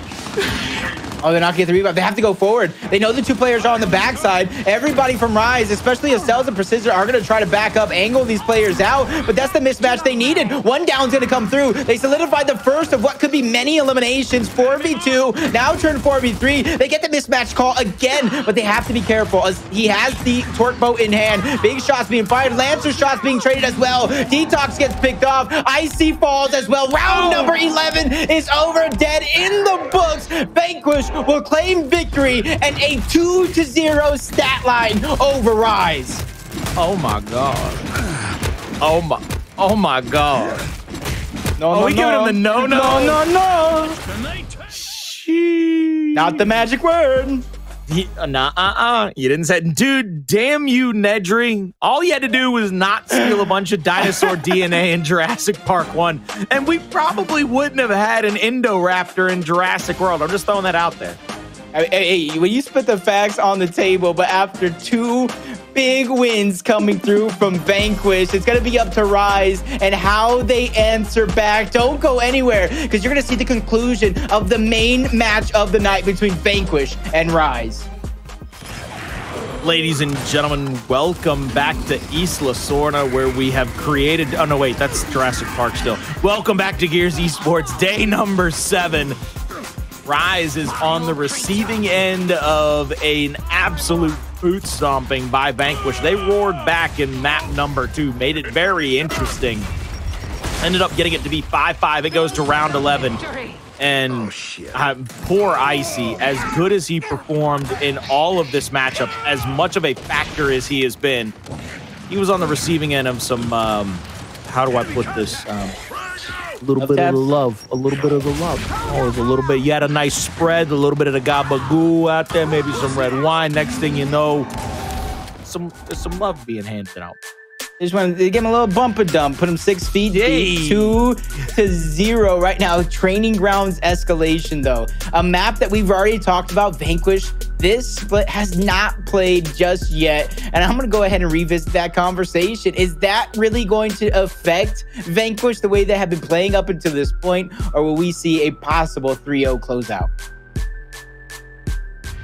[SPEAKER 1] Oh, they're not getting the revive. They have to go forward. They know the 2 players are on the backside. Everybody from RushieZ, especially Acells and Precision, are going to try to back up, angle these players out. But that's the mismatch they needed. 1 down's going to come through. They solidified the first of what could be many eliminations. 4v2, now turn 4v3. They get the mismatch call again, but they have to be careful as he has the Torquebo in hand. Big shots being fired. Lancer shots being traded as well. DeToX gets picked off. Icy falls as well. Round number 11 is over, dead in the books. Vanquish will claim victory and a 2-0 stat line over RushieZ.
[SPEAKER 2] Oh my God. Oh my God.
[SPEAKER 1] No,
[SPEAKER 2] we giving him the no.
[SPEAKER 1] Not the magic word.
[SPEAKER 2] You didn't say, dude, damn you, Nedry. All you had to do was not steal a bunch of dinosaur DNA in Jurassic Park 1, and we probably wouldn't have had an Indoraptor in Jurassic World. I'm just throwing that out there.
[SPEAKER 1] Hey, when you spit the facts on the table, but after 2 big wins coming through from Vanquish, it's going to be up to RushieZ and how they answer back. Don't go anywhere, because you're going to see the conclusion of the main match of the night between Vanquish and RushieZ.
[SPEAKER 2] Ladies and gentlemen, welcome back to Isla Sorna, where we have created... Oh, no, wait, that's Jurassic Park still. Welcome back to Gears Esports, day number 7. RushieZ is on the receiving end of an absolute boot stomping by Vanquish. They roared back in map number 2, made it very interesting. Ended up getting it to be 5-5. It goes to round 11. And poor Icy, as good as he performed in all of this matchup, as much of a factor as he has been, he was on the receiving end of some, how do I put this? A little bit of the love. Oh, there's a little bit. You had a nice spread, a little bit of the gabagoo out there, maybe some red wine. Next thing you know, there's some love being handed out.
[SPEAKER 1] They just wanted to give him a little bumper dump, put him 6 feet deep, 2-0 right now. Training grounds escalation, though. A map that we've already talked about, Vanquish. This split has not played just yet, and I'm going to go ahead and revisit that conversation. Is that really going to affect Vanquish the way they have been playing up until this point, or will we see a possible 3-0 closeout?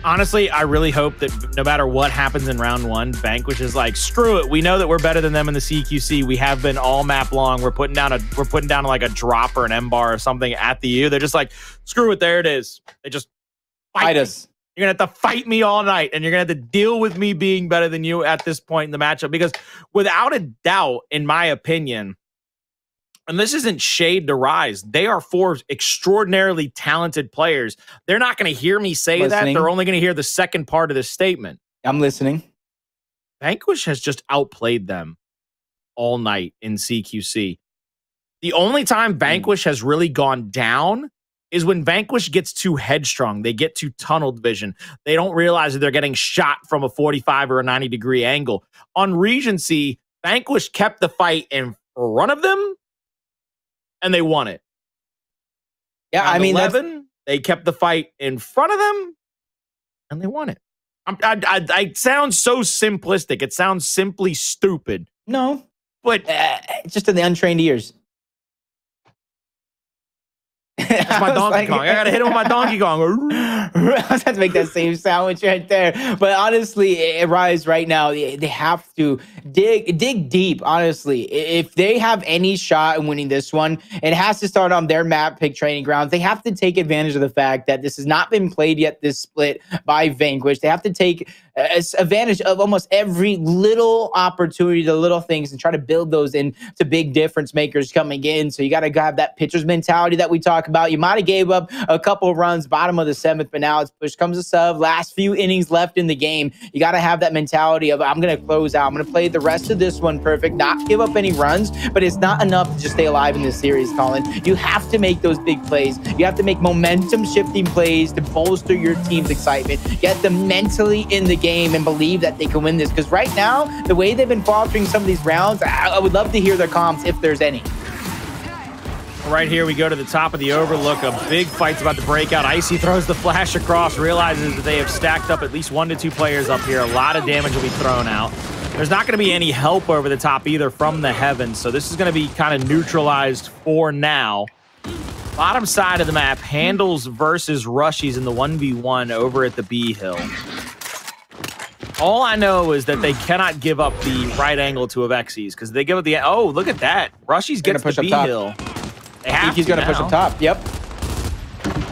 [SPEAKER 2] Honestly, I really hope that no matter what happens in round 1, Vanquish is like, screw it. We know that we're better than them in the CQC. We have been all map long. We're putting down like a drop or an M bar or something at the U. They're just like, screw it. There it is. They just fight us. You're going to have to fight me all night, and you're going to have to deal with me being better than you at this point in the matchup. Because without a doubt, in my opinion, and this isn't shade to RushieZ, they are 4 extraordinarily talented players. They're not going to hear me say that. They're only going to hear the second part of this statement.
[SPEAKER 1] I'm listening.
[SPEAKER 2] Vanquish has just outplayed them all night in CQC. The only time Vanquish has really gone down is when Vanquish gets too headstrong. They get too tunneled vision. They don't realize that they're getting shot from a 45 or a 90-degree angle. On Regency, Vanquish kept the fight in front of them, and they won it.
[SPEAKER 1] Yeah,
[SPEAKER 2] I mean, 11, they kept the fight in front of them, and they won it. I sound so simplistic. It sounds simply stupid.
[SPEAKER 1] No,
[SPEAKER 2] but
[SPEAKER 1] just in the untrained ears.
[SPEAKER 2] That's my Donkey Kong. I gotta hit him with my Donkey Kong.
[SPEAKER 1] I was have to make that same sandwich right there. But honestly, RushieZ right now, they have to dig deep. Honestly, if they have any shot in winning this one, it has to start on their map pick training grounds. They have to take advantage of the fact that this has not been played yet, this split by Vanquish. They have to take advantage of almost every little opportunity, the little things, and try to build those into big difference makers coming in. So you got to have that pitcher's mentality that we talk about. You might have gave up a couple of runs bottom of the 7th, but now it's push comes a sub. Last few innings left in the game. You got to have that mentality of, I'm going to close out. I'm going to play the rest of this one perfect, not give up any runs, but it's not enough to just stay alive in this series, Colin. You have to make those big plays. You have to make momentum shifting plays to bolster your team's excitement. Get them mentally in the game and believe that they can win this. Because right now, the way they've been faltering some of these rounds, I would love to hear their comps if there's any.
[SPEAKER 2] Right here, we go to the top of the overlook. A big fight's about to break out. Icy throws the flash across, realizes that they have stacked up at least 1 to 2 players up here. A lot of damage will be thrown out. There's not going to be any help over the top either from the heavens, so this is going to be kind of neutralized for now. Bottom side of the map, Hndles versus RushieZ in the 1v1 over at the B hill. All I know is that they cannot give up the right angle to Avexys, because they give up the... Oh, look at that. RushieZ gets the B hill.
[SPEAKER 1] I think he's going to push up top. Yep.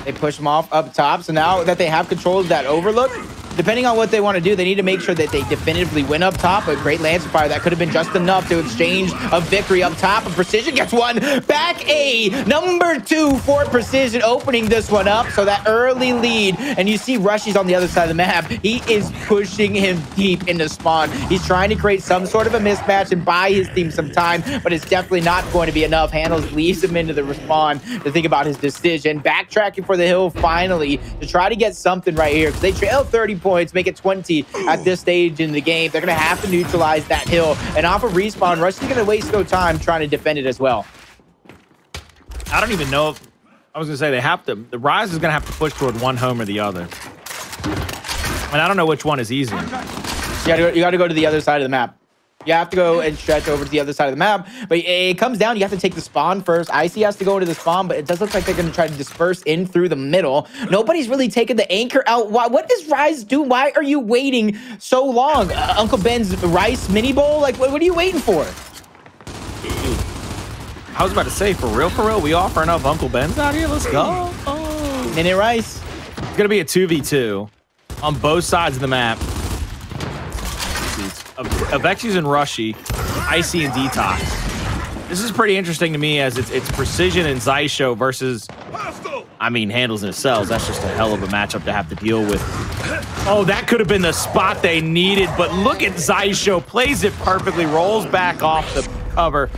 [SPEAKER 1] They push him off up top. So now that they have control of that overlook, depending on what they want to do, they need to make sure that they definitively win up top. A great Lancer Fire that could have been just enough to exchange a victory up top. And Precision gets one back. A number 2 for Precision, opening this one up. So that early lead. And you see RushieZ on the other side of the map. He is pushing him deep into spawn. He's trying to create some sort of a mismatch and buy his team some time, but it's definitely not going to be enough. Hndles leaves him into the respawn to think about his decision. Backtracking for the hill finally to try to get something right here, because they trail 30 points, make it 20 at this stage in the game. They're going to have to neutralize that hill. And off of respawn, RushieZ is going to waste no time trying to defend it as well.
[SPEAKER 2] I don't even know if... I was going to say they have to... The RushieZ is going to have to push toward one home or the other. And I don't know which one is easier.
[SPEAKER 1] You got to go to the other side of the map. You have to go and stretch over to the other side of the map. But it comes down, you have to take the spawn first. Icy has to go into the spawn, but it does look like they're going to try to disperse in through the middle. Nobody's really taken the anchor out. What does RushieZ do? Why are you waiting so long? Uncle Ben's rice mini bowl? Like, what are you waiting for?
[SPEAKER 2] I was about to say, for real, we offering up Uncle Ben's out here? Let's go. Oh.
[SPEAKER 1] Minute rice.
[SPEAKER 2] It's going to be a 2v2 on both sides of the map. Avexys and RushieZ, Icy and DeToX. This is pretty interesting to me as it's Precision and Xysho versus, I mean, Hndles and Acells. That's just a hell of a matchup to have to deal with. Oh, that could have been the spot they needed, but look at Xysho. Plays it perfectly, rolls back off the cover.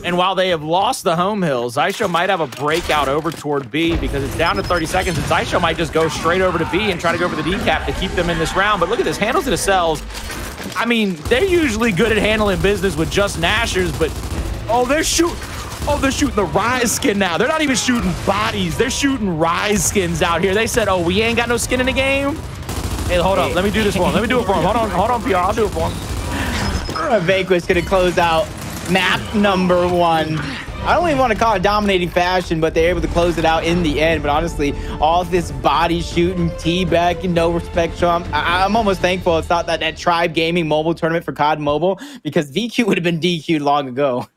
[SPEAKER 2] And while they have lost the home hill, Xysho might have a breakout over toward B because it's down to 30 seconds, and Xysho might just go straight over to B and try to go for the decap to keep them in this round. But look at this, Hndles and Acells. I mean, they're usually good at handling business with just Nashers, but they're shooting the RushieZ skin now. They're not even shooting bodies. They're shooting RushieZ skins out here. They said, we ain't got no skin in the game. Hey, hold up. Let me do this for him. Let me do it for him. Hold on, PR. I'll do it for him.
[SPEAKER 1] Vanquish gonna close out map number 1. I don't even want to call it dominating fashion, but they're able to close it out in the end. But honestly, all this body shooting, T-back, and no respect show. I'm almost thankful it's not that Tribe Gaming mobile tournament for COD Mobile, because VQ would have been DQ'd long ago.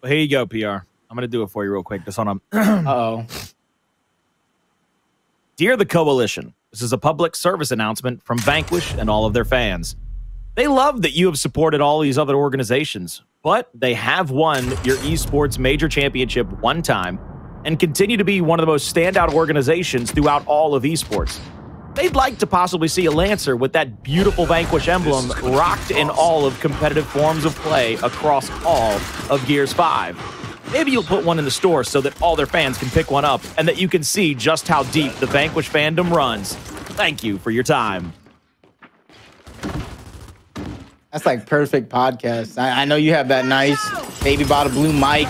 [SPEAKER 2] Well, here you go, PR. I'm going to do it for you real quick. Just on a...
[SPEAKER 1] Uh-oh.
[SPEAKER 2] Dear the Coalition, this is a public service announcement from Vanquish and all of their fans. They love that you have supported all these other organizations, but they have won your esports major championship one time and continue to be one of the most standout organizations throughout all of esports. They'd like to possibly see a Lancer with that beautiful Vanquish emblem rocked in all of competitive forms of play across all of Gears 5. Maybe you'll put one in the store so that all their fans can pick one up and that you can see just how deep the Vanquish fandom runs. Thank you for your time.
[SPEAKER 1] That's like perfect podcast. I know you have that nice baby bottle blue mic.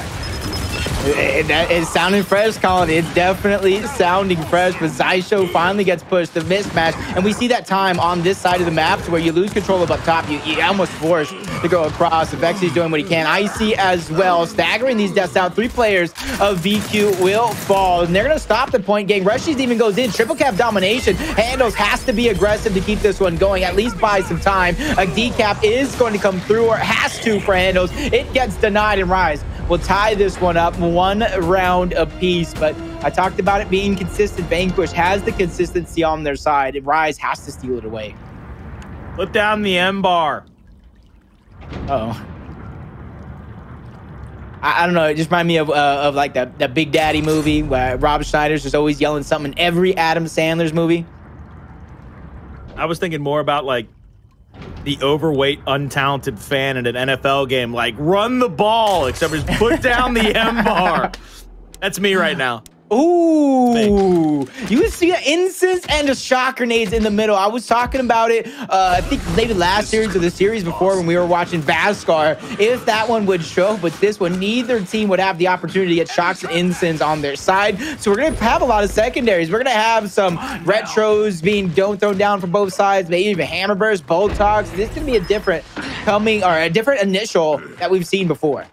[SPEAKER 1] It's sounding fresh, Colin. It's definitely sounding fresh, but Xysho finally gets pushed, the mismatch, and we see that time on this side of the map to where you lose control of up top. You almost forced to go across. Avexys doing what he can. Icy as well, staggering these deaths out. 3 players of VQ will fall, and they're going to stop the point gang. RushieZ even goes in. Triple cap domination. Hndles has to be aggressive to keep this one going, at least buy some time. A decap is going to come through, or has to for Hndles. It gets denied, and RushieZ will tie this one up 1 round apiece. But I talked about it being consistent. Vanquish has the consistency on their side, and RushieZ has to steal it away.
[SPEAKER 2] Put down the M bar.
[SPEAKER 1] Uh-oh. I don't know. It just reminded me of like that Big Daddy movie where Rob Schneider's just always yelling something in every Adam Sandler's movie.
[SPEAKER 2] I was thinking more about like the overweight, untalented fan in an NFL game, like run the ball, except just put down the M bar. That's me right now.
[SPEAKER 1] Ooh, you see the incense and the shock grenades in the middle. I was talking about it, I think maybe last series or the series before when we were watching Vascar, if that one would show, but this one, neither team would have the opportunity to get shocks and incense on their side. So we're going to have a lot of secondaries. We're going to have some retros being thrown down from both sides, maybe even hammer burst, Botox. This is going to be a different initial that we've seen before.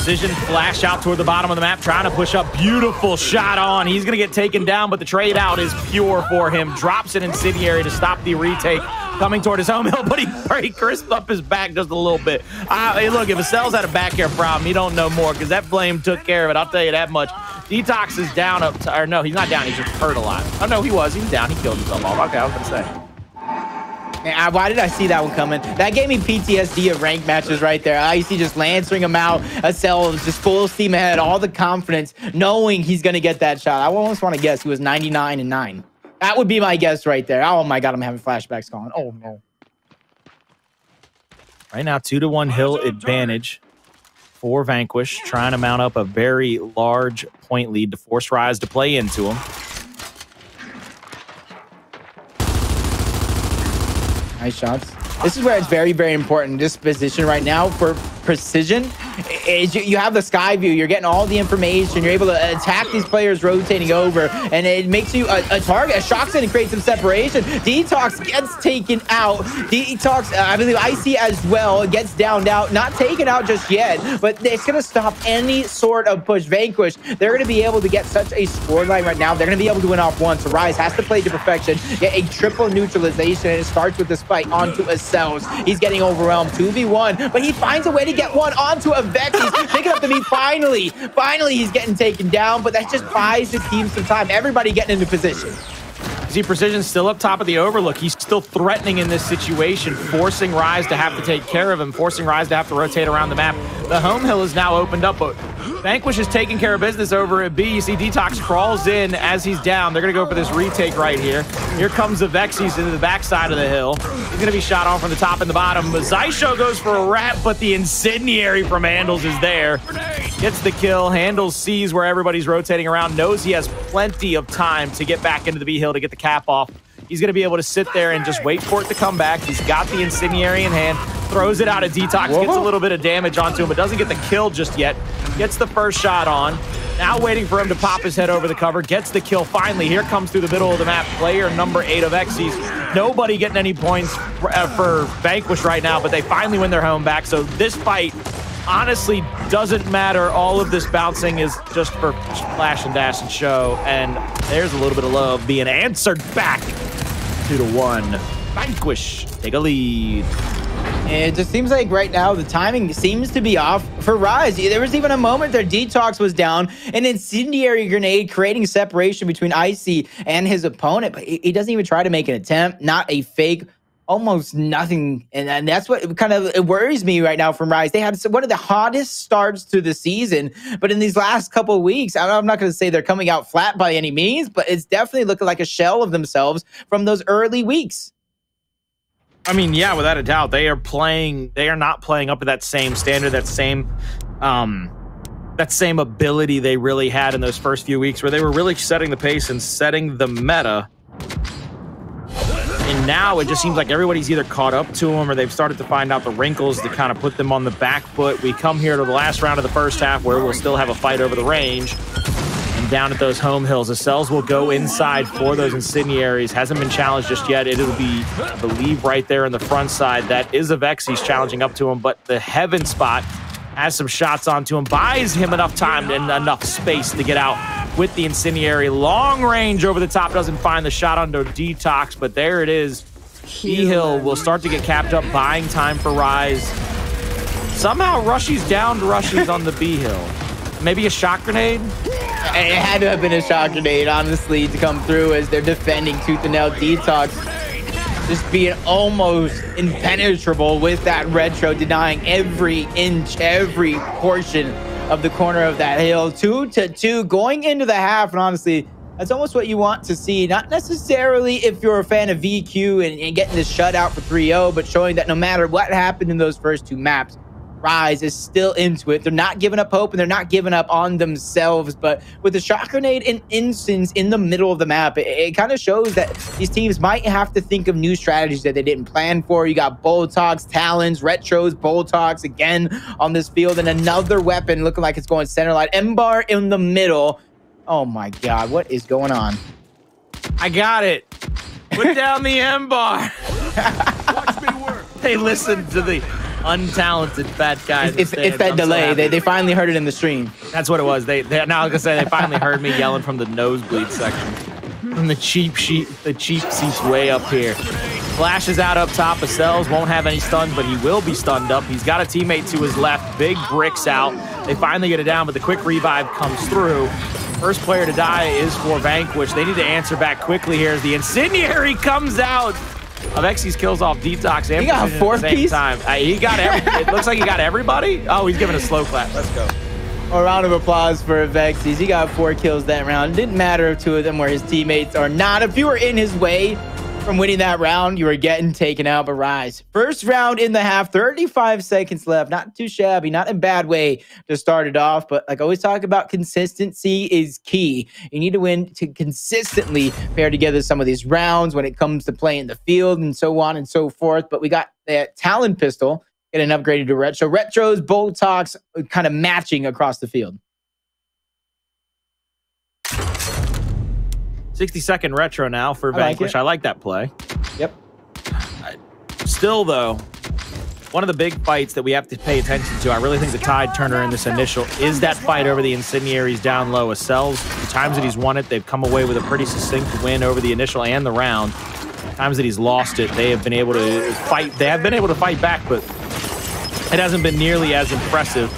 [SPEAKER 2] Precision flash out toward the bottom of the map, trying to push up. Beautiful shot on. He's going to get taken down, but the trade out is pure for him. Drops an incendiary to stop the retake. Coming toward his home hill, but he crisped up his back just a little bit. Hey, look, if Acells had a back air problem, you don't know more because that flame took care of it. I'll tell you that much. DeToX is down or no, he's not down. He's just hurt a lot. Oh, no, he was down. He killed himself off. Okay, I was going to say.
[SPEAKER 1] Man, why did I see that one coming? That gave me PTSD of ranked matches right there. Icy just lancering him out. Acells just full steam ahead, all the confidence, knowing he's going to get that shot. I almost want to guess he was 99-9. That would be my guess right there. Oh my God, I'm having flashbacks, Colin. Oh no.
[SPEAKER 2] Right now, 2-1 hill advantage for Vanquish, trying to mount up a very large point lead to force RushieZ to play into him.
[SPEAKER 1] Nice shots. This is where it's very, very important. This position right now for precision is you have the sky view. You're getting all the information. You're able to attack these players rotating over, and it makes you a target. A shocks in and creates some separation. DeToX gets taken out. DeToX, I believe Icy as well, gets downed out. Not taken out just yet, but it's going to stop any sort of push. Vanquish, they're going to be able to get such a scoreline right now. They're going to be able to win off one. So RushieZ has to play to perfection, get a triple neutralization, and it starts with the spike onto Acells. He's getting overwhelmed 2v1, but he finds a way to get one onto Avexys. Picking up the meat. Finally, he's getting taken down, but that just buys the team some time. Everybody getting into position.
[SPEAKER 2] See, Precision's still up top of the overlook. He's still threatening in this situation, forcing RushieZ to have to take care of him, forcing RushieZ to have to rotate around the map. The home hill is now opened up, but Vanquish is taking care of business over at B. You see DeToX crawls in as he's down. They're going to go for this retake right here. Here comes Avexys into the backside of the hill. He's going to be shot off from the top and the bottom. Xysho goes for a wrap, but the incendiary from Hndles is there. Gets the kill. Hndles sees where everybody's rotating around, knows he has plenty of time to get back into the B hill to get the cap off. He's going to be able to sit there and just wait for it to come back. He's got the incendiary in hand, throws it out at DeToX, gets a little bit of damage onto him, but doesn't get the kill just yet. Gets the first shot on. Now waiting for him to pop his head over the cover. Gets the kill finally. Here comes through the middle of the map, player number 8 of Avexys. Nobody getting any points for Vanquish right now, but they finally win their home back. So this fight honestly doesn't matter. All of this bouncing is just for flash and dash and show, and there's a little bit of love being answered back. 2-1. Vanquish take a lead.
[SPEAKER 1] It just seems like right now the timing seems to be off for RushieZ. There was even a moment there DeToX was down, an incendiary grenade creating separation between Icy and his opponent, but he doesn't even try to make an attempt. Not a fake, almost nothing, and that's what kind of it worries me right now from RushieZ. They had one of the hottest starts to the season, but in these last couple of weeks, I'm not going to say they're coming out flat by any means, but it's definitely looking like a shell of themselves from those early weeks.
[SPEAKER 2] I mean, yeah, without a doubt, they are not playing up to that same standard, that same ability they really had in those first few weeks, where they were really setting the pace and setting the meta. And now it just seems like everybody's either caught up to them or they've started to find out the wrinkles to kind of put them on the back foot. We come here to the last round of the first half where we'll still have a fight over the range. And down at those home hills, Acells will go inside for those incendiaries. Hasn't been challenged just yet. It'll be, I believe, right there in the front side. That is Avexys challenging up to him, but the heaven spot has some shots onto him, buys him enough time and enough space to get out with the incendiary. Long range over the top, doesn't find the shot onto DeToX, but there it is. B-Hill will start to get capped up, buying time for RushieZ. Somehow RushieZ down to RushieZ on the B-Hill. Maybe a shock grenade?
[SPEAKER 1] It had to have been a shock grenade, honestly, to come through as they're defending tooth and nail. DeToX just being almost impenetrable with that retro, denying every inch, every portion of the corner of that hill. 2-2 going into the half, and honestly, that's almost what you want to see. Not necessarily if you're a fan of VQ and getting this shutout for 3-0, but showing that no matter what happened in those first two maps, RushieZ is still into it. They're not giving up hope and they're not giving up on themselves. But with the shock grenade in instance in the middle of the map, it kind of shows that these teams might have to think of new strategies that they didn't plan for. You got DeToX, Talons, Retros, DeToX again on this field, and another weapon looking like it's going center line. Embar in the middle. Oh my God, what is going on?
[SPEAKER 2] I got it. Put down the Embar. Watch me work. They listened to the untalented fat guys.
[SPEAKER 1] It's that delay. They finally heard it in the stream.
[SPEAKER 2] That's what it was. Now I was gonna say they finally heard me yelling from the nosebleed section, from the cheap seats way up here. Flashes out up top. Acells won't have any stuns, but he will be stunned up. He's got a teammate to his left. Big bricks out. They finally get it down, but the quick revive comes through. First player to die is for Vanquish. They need to answer back quickly here as the incendiary comes out. Avexys kills off DeToX and
[SPEAKER 1] he got a fourth piece.
[SPEAKER 2] He got it looks like he got everybody. Oh, he's giving a slow clap. Let's go.
[SPEAKER 1] A round of applause for Avexys. He got 4 kills that round. It didn't matter if 2 of them were his teammates or not. If you were in his way, from winning that round, you were getting taken out by RushieZ. First round in the half, 35 seconds left. Not too shabby, not in a bad way to start it off. But like I always talk about, consistency is key. You need to win to consistently pair together some of these rounds when it comes to playing the field and so on and so forth. But we got that Talon pistol getting upgraded to Retro. Retro's DeToX kind of matching across the field.
[SPEAKER 2] 60-second retro now for Vanquish. I like that play.
[SPEAKER 1] Yep.
[SPEAKER 2] Still, though, one of the big fights that we have to pay attention to, I really think the tide turner in this initial, is that fight over the incendiaries down low. Acells, the times that he's won it, they've come away with a pretty succinct win over the initial and the round. The times that he's lost it, they have been able to fight. They have been able to fight back, but it hasn't been nearly as impressive.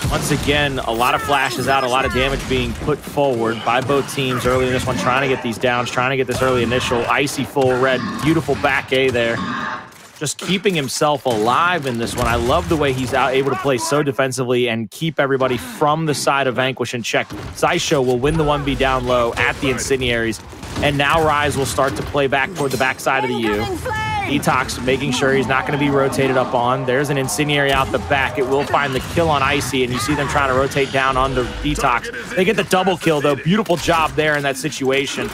[SPEAKER 2] Once again, a lot of flashes out, a lot of damage being put forward by both teams early in this one, trying to get these downs, trying to get this early initial. Icy full red, beautiful back A there. Just keeping himself alive in this one. I love the way he's able to play so defensively and keep everybody from the side of Vanquish in check. Xysho will win the 1v down low at the incendiaries, and now RushieZ will start to play back toward the backside of the U. DeToX making sure he's not going to be rotated up on. There's an incendiary out the back. It will find the kill on Icy, and you see them trying to rotate down onto DeToX. They get the double kill, though. Beautiful job there in that situation.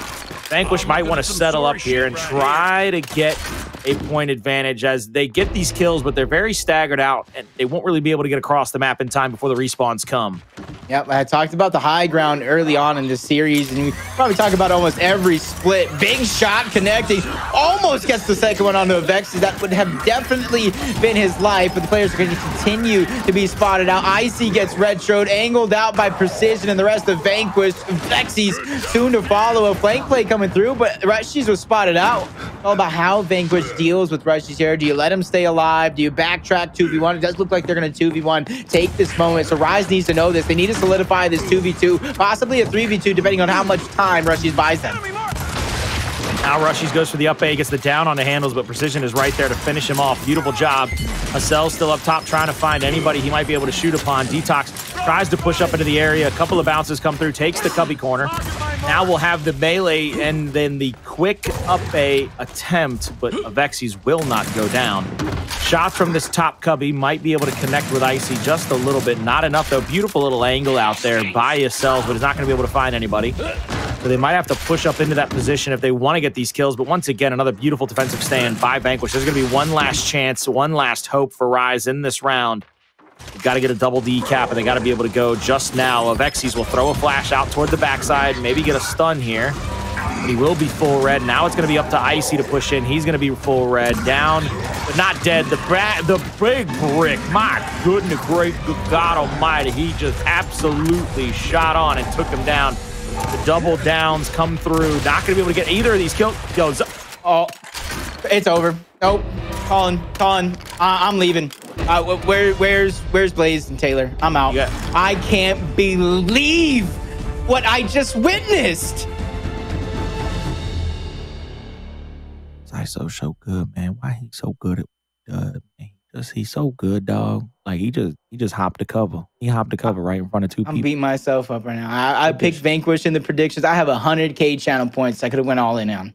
[SPEAKER 2] Vanquish might want to settle up here and try to get a point advantage as they get these kills, but they're very staggered out, and they won't really be able to get across the map in time before the respawns come.
[SPEAKER 1] Yep, I talked about the high ground early on in this series, and we probably talk about almost every split. Big shot connecting, almost gets the second one onto Avexys. That would have definitely been his life, but the players are going to continue to be spotted out. Icy gets retroed, angled out by Precision, and the rest of Vanquish. Avexys soon to follow. A flank play coming through, but RushieZ was spotted out. All about how Vanquish deals with RushieZ here. Do you let him stay alive? Do you backtrack 2v1? It does look like they're going to 2v1. Take this moment. So RushieZ needs to know this. They need to solidify this 2v2, possibly a 3v2, depending on how much time RushieZ buys them.
[SPEAKER 2] Now RushieZ goes for the up A, gets the down on the Hndles, but Precision is right there to finish him off. Beautiful job. Acells still up top trying to find anybody he might be able to shoot upon. DeToX tries to push up into the area. A couple of bounces come through, takes the cubby corner. Now we'll have the melee and then the quick up A attempt, but Avexys will not go down. Shot from this top cubby might be able to connect with Icy just a little bit. Not enough, though. Beautiful little angle out there by Acells, but he's not going to be able to find anybody. So they might have to push up into that position if they want to get these kills. But once again, another beautiful defensive stand by Vanquish. There's going to be one last chance, one last hope for RushieZ in this round. They've got to get a double decap, and they got to be able to go just now. Avexys will throw a flash out toward the backside, maybe get a stun here. But he will be full red. Now it's going to be up to Icy to push in. He's going to be full red. Down, but not dead. The big brick. My goodness, great God almighty. He just absolutely shot on and took him down. The double downs come through. Not going to be able to get either of these kills.
[SPEAKER 1] Oh, it's over. Nope. Colin, I'm leaving. Where's Blaze and Taylor? I'm out.
[SPEAKER 2] Yeah.
[SPEAKER 1] I can't believe what I just witnessed.
[SPEAKER 2] Xysho's so good, man. Why he so good at he's so good, dog. Like he just hopped the cover. He hopped the cover right in front of two people.
[SPEAKER 1] I'm beating myself up right now. I picked Vanquish in the predictions. I have 100K channel points. I could have went all in on.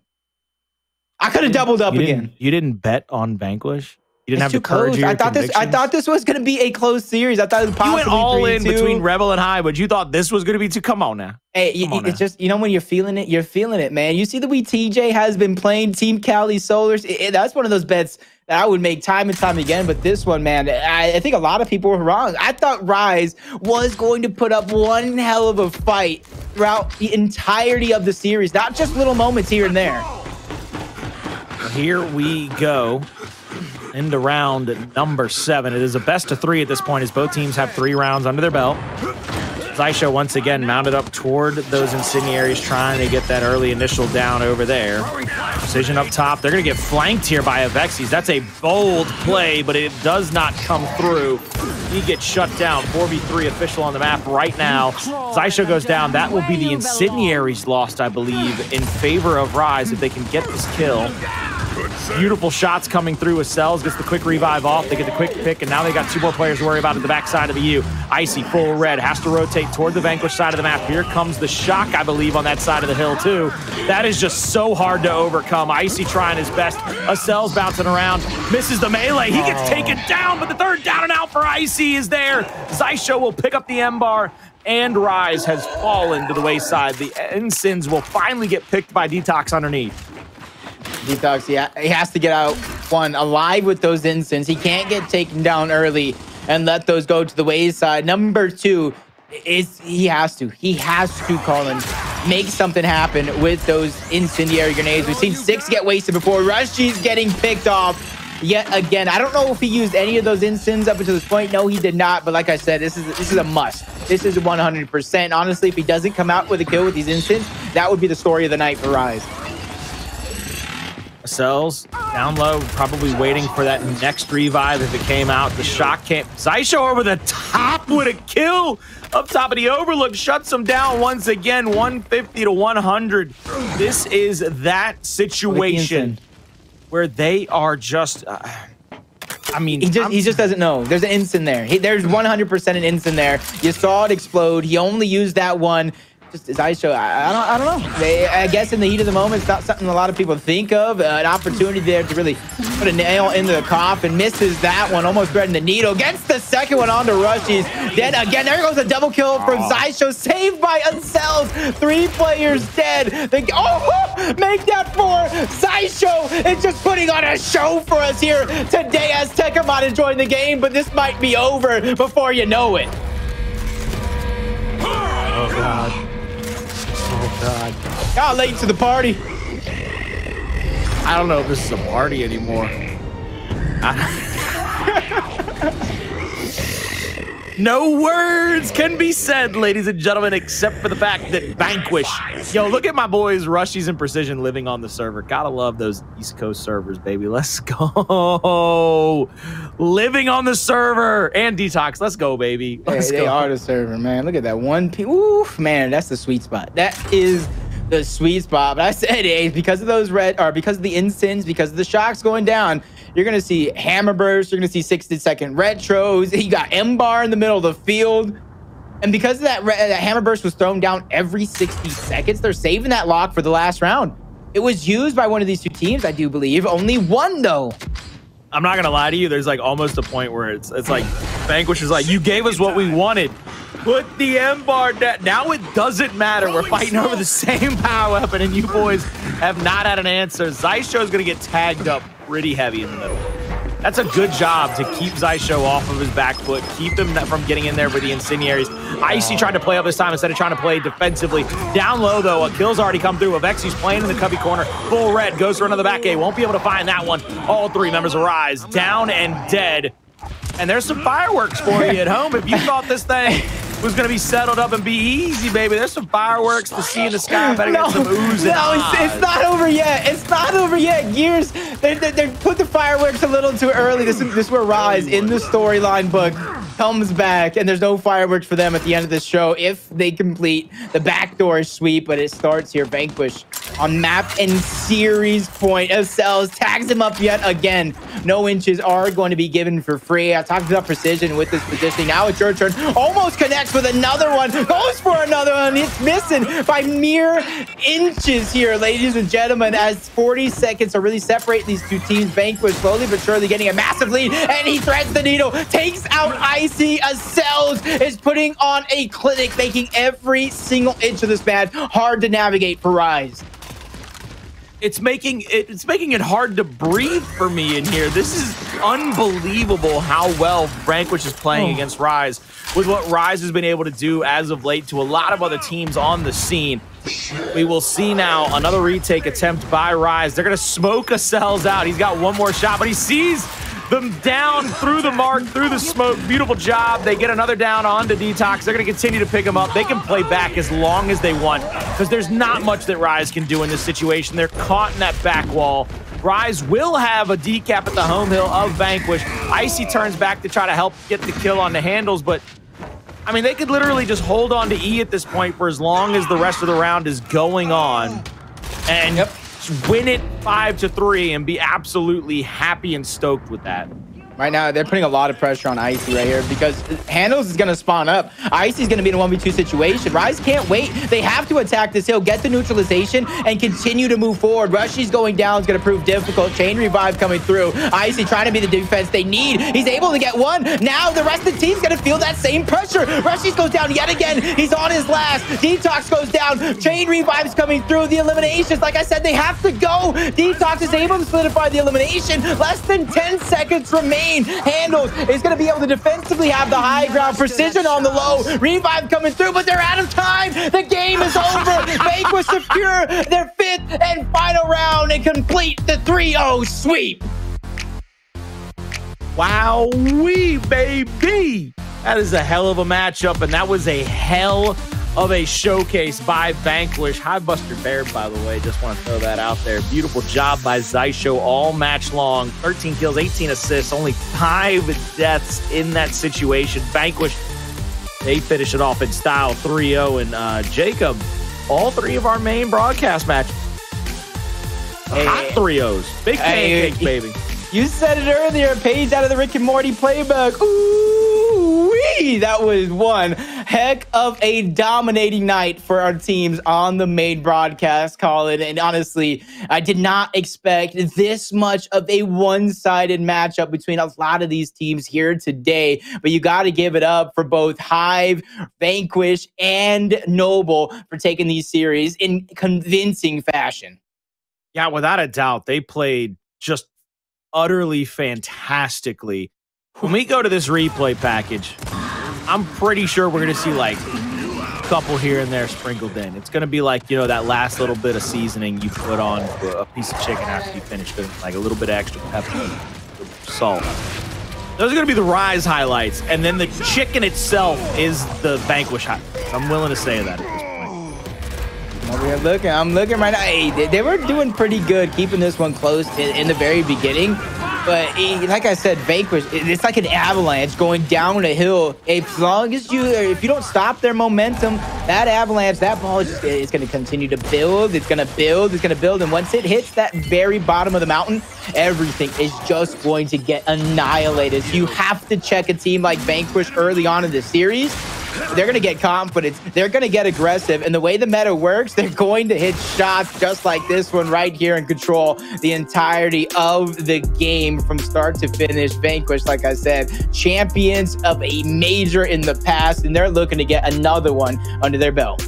[SPEAKER 1] I could have doubled up again.
[SPEAKER 2] You didn't bet on Vanquish? You didn't have the courage.
[SPEAKER 1] I thought this was going to be a close series. I thought it was possibly
[SPEAKER 2] you went all in between Rebel and High, but you thought this was going to be 2. Come on now.
[SPEAKER 1] Hey, it's just, you know, when you're feeling it, man. You see the way TJ has been playing Team Cali Solars. That's one of those bets that I would make time and time again. But this one, man, I think a lot of people were wrong. I thought RushieZ was going to put up one hell of a fight throughout the entirety of the series, not just little moments here and there.
[SPEAKER 2] Here we go into round number 7. It is a best of 3 at this point as both teams have 3 rounds under their belt. Xysho once again mounted up toward those incendiaries, trying to get that early initial down over there. Precision up top. They're going to get flanked here by Avexys. That's a bold play, but it does not come through. He gets shut down. 4v3 official on the map right now. Xysho goes down. That will be the incendiaries lost, I believe, in favor of RushieZ if they can get this kill. Beautiful shots coming through. Acells gets the quick revive off. They get the quick pick, and now they got 2 more players to worry about at the backside of the U. Icy, full red, has to rotate toward the Vanquish side of the map. Here comes the shock, I believe, on that side of the hill, too. That is just so hard to overcome. Icy trying his best. Acells bouncing around, misses the melee. He gets taken down, but the third down and out for Icy is there. Xysho will pick up the M-bar, and RushieZ has fallen to the wayside. The ensigns will finally get picked by DeToX underneath.
[SPEAKER 1] DeToX, he has to get out, one, alive with those ensigns. He can't get taken down early and let those go to the wayside. Number 2 is he has to, Colin, make something happen with those incendiary grenades. We've seen 6 get wasted before. RushieZ getting picked off yet again. I don't know if he used any of those instants up until this point. No, he did not. But like I said, this is a must. This is 100%. Honestly, if he doesn't come out with a kill with these instants, that would be the story of the night for RushieZ.
[SPEAKER 2] Acells down low, probably waiting for that next revive if it came out. The shock came. Xysho over the top with a kill up top of the overlook, shuts him down once again, 150 to 100. This is that situation where they are just, I mean,
[SPEAKER 1] he just doesn't know. There's an instant there. There's 100% an instant there. You saw it explode. He only used that one. Just Xysho, I don't know. I guess in the heat of the moment, it's not something a lot of people think of. An opportunity there to really put a nail into the coffin. Misses that one, almost threading the needle. Gets the second one onto RushieZ. Then again, there goes a double kill from Xysho. Saved by Acells. 3 players dead. They make that 4. Xysho is just putting on a show for us here today as Tekkamon is joining the game, but this might be over before you know it.
[SPEAKER 2] Oh, God. Oh, God.
[SPEAKER 1] Got late to the party.
[SPEAKER 2] I don't know if this is a party anymore. No words can be said, ladies and gentlemen, except for the fact that Vanquish. Yo, look at my boys, RushieZ and Precision, living on the server. Gotta love those East Coast servers, baby. Let's go. Living on the server. And DeToX, let's go, baby. Let's go.
[SPEAKER 1] They are the server, man. Look at that one. Oof, man, that's the sweet spot. That is the sweet spot. But I said, hey, because of those because of the instants, because of the shocks going down, you're going to see hammer bursts. You're going to see 60-second retros. You got M-bar in the middle of the field. And because of that hammer burst was thrown down every 60 seconds, they're saving that lock for the last round. It was used by one of these 2 teams, I do believe. Only one, though.
[SPEAKER 2] I'm not going to lie to you. There's like almost a point where it's like Vanquish is like, you gave us what we wanted. Put the M-bar down. Now it doesn't matter. We're fighting over the same power weapon, and you boys have not had an answer. Xysho is going to get tagged up pretty heavy in the middle. That's a good job to keep Xysho off of his back foot, keep him from getting in there with the incendiaries. Icy tried to play up this time instead of trying to play defensively. Down low, though, a kill's already come through. Avexys playing in the cubby corner. Full red, goes for another back A. Won't be able to find that one. All 3 members of RushieZ down and dead. And there's some fireworks for you at home. If you thought this thing was going to be settled up and be easy, baby, there's some fireworks to see in the sky. Better get some ooze and
[SPEAKER 1] it's not over yet. It's not over yet. Gears, they put the fireworks a little too early. This is where RushieZ in the storyline book comes back, and there's no fireworks for them at the end of this show if they complete the backdoor sweep, but it starts here. Vanquish on map and series point. Acells tags him up yet again. No inches are going to be given for free. I talked about precision with this positioning. Now it's your turn. Almost connects with another one. Goes for another one. It's missing by mere inches here, ladies and gentlemen, as 40 seconds to really separate these 2 teams. Vanquish slowly but surely getting a massive lead, and he threads the needle. Takes out Icy. Acells is putting on a clinic, making every single inch of this match hard to navigate for RushieZ.
[SPEAKER 2] It's making it hard to breathe for me in here. This is unbelievable how well Vanquish is playing against RushieZ with what RushieZ has been able to do as of late to a lot of other teams on the scene. We will see now another retake attempt by RushieZ. They're going to smoke Acells out. He's got one more shot, but he sees them down through the mark, through the smoke. Beautiful job. They get another down onto DeToX. They're going to continue to pick him up. They can play back as long as they want because there's not much that RushieZ can do in this situation. They're caught in that back wall. RushieZ will have a decap at the home hill of Vanquish. Icy turns back to try to help get the kill on the Hndles, but I mean, they could literally just hold on to E at this point for as long as the rest of the round is going on. And win it 5-3 and be absolutely happy and stoked with that.
[SPEAKER 1] Right now, they're putting a lot of pressure on Icy right here because Hndles is going to spawn up. Icy's going to be in a 1v2 situation. RushieZ can't wait. They have to attack this hill, get the neutralization, and continue to move forward. RushieZ going down is going to prove difficult. Chain revive coming through. Icy trying to be the defense they need. He's able to get one. Now the rest of the team's going to feel that same pressure. RushieZ goes down yet again. He's on his last. DeToX goes down. Chain revives coming through. The eliminations, like I said, they have to go. DeToX is able to solidify the elimination. Less than 10 seconds remain. Hndles is going to be able to defensively have the high ground. Precision on the low. Revive coming through, but they're out of time. The game is over. Vanquish secure their 5th and final round and complete the 3-0 sweep.
[SPEAKER 2] Wow-wee, baby. That is a hell of a matchup, and that was a hell of a showcase by Vanquish. High Buster Bear, by the way. Just want to throw that out there. Beautiful job by Xysho all match long. 13 kills, 18 assists, only 5 deaths in that situation. Vanquish, they finish it off in style, 3-0. And Jacob, all 3 of our main broadcast matches. Hot 3-0s. Big pancakes, baby.
[SPEAKER 1] You said it earlier, page out of the Rick and Morty playbook. Ooh-wee! That was one heck of a dominating night for our teams on the main broadcast, Colin. And honestly, I did not expect this much of a one-sided matchup between a lot of these teams here today. But you got to give it up for both Hive, Vanquish, and Noble for taking these series in convincing fashion.
[SPEAKER 2] Yeah, without a doubt, they played just utterly fantastically. When we go to this replay package, I'm pretty sure we're going to see like a couple here and there sprinkled in. It's going to be like, you know, that last little bit of seasoning you put on a piece of chicken after you finish cooking, like a little bit of extra pepper, salt. Those are going to be the RushieZ highlights, and then the chicken itself is the Vanquish highlights. I'm willing to say that at this point.
[SPEAKER 1] I'm looking right now. Hey, they were doing pretty good keeping this one close in the very beginning. But like I said, Vanquish, it's like an avalanche going down a hill. As long as if you don't stop their momentum, that avalanche, that ball is going to continue to build. It's going to build. It's going to build. And once it hits that very bottom of the mountain, everything is just going to get annihilated. So you have to check a team like Vanquish early on in the series. They're going to get confidence. They're going to get aggressive. And the way the meta works, they're going to hit shots just like this one right here and control the entirety of the game from start to finish. Vanquish, like I said, champions of a major in the past, and they're looking to get another one under their belt.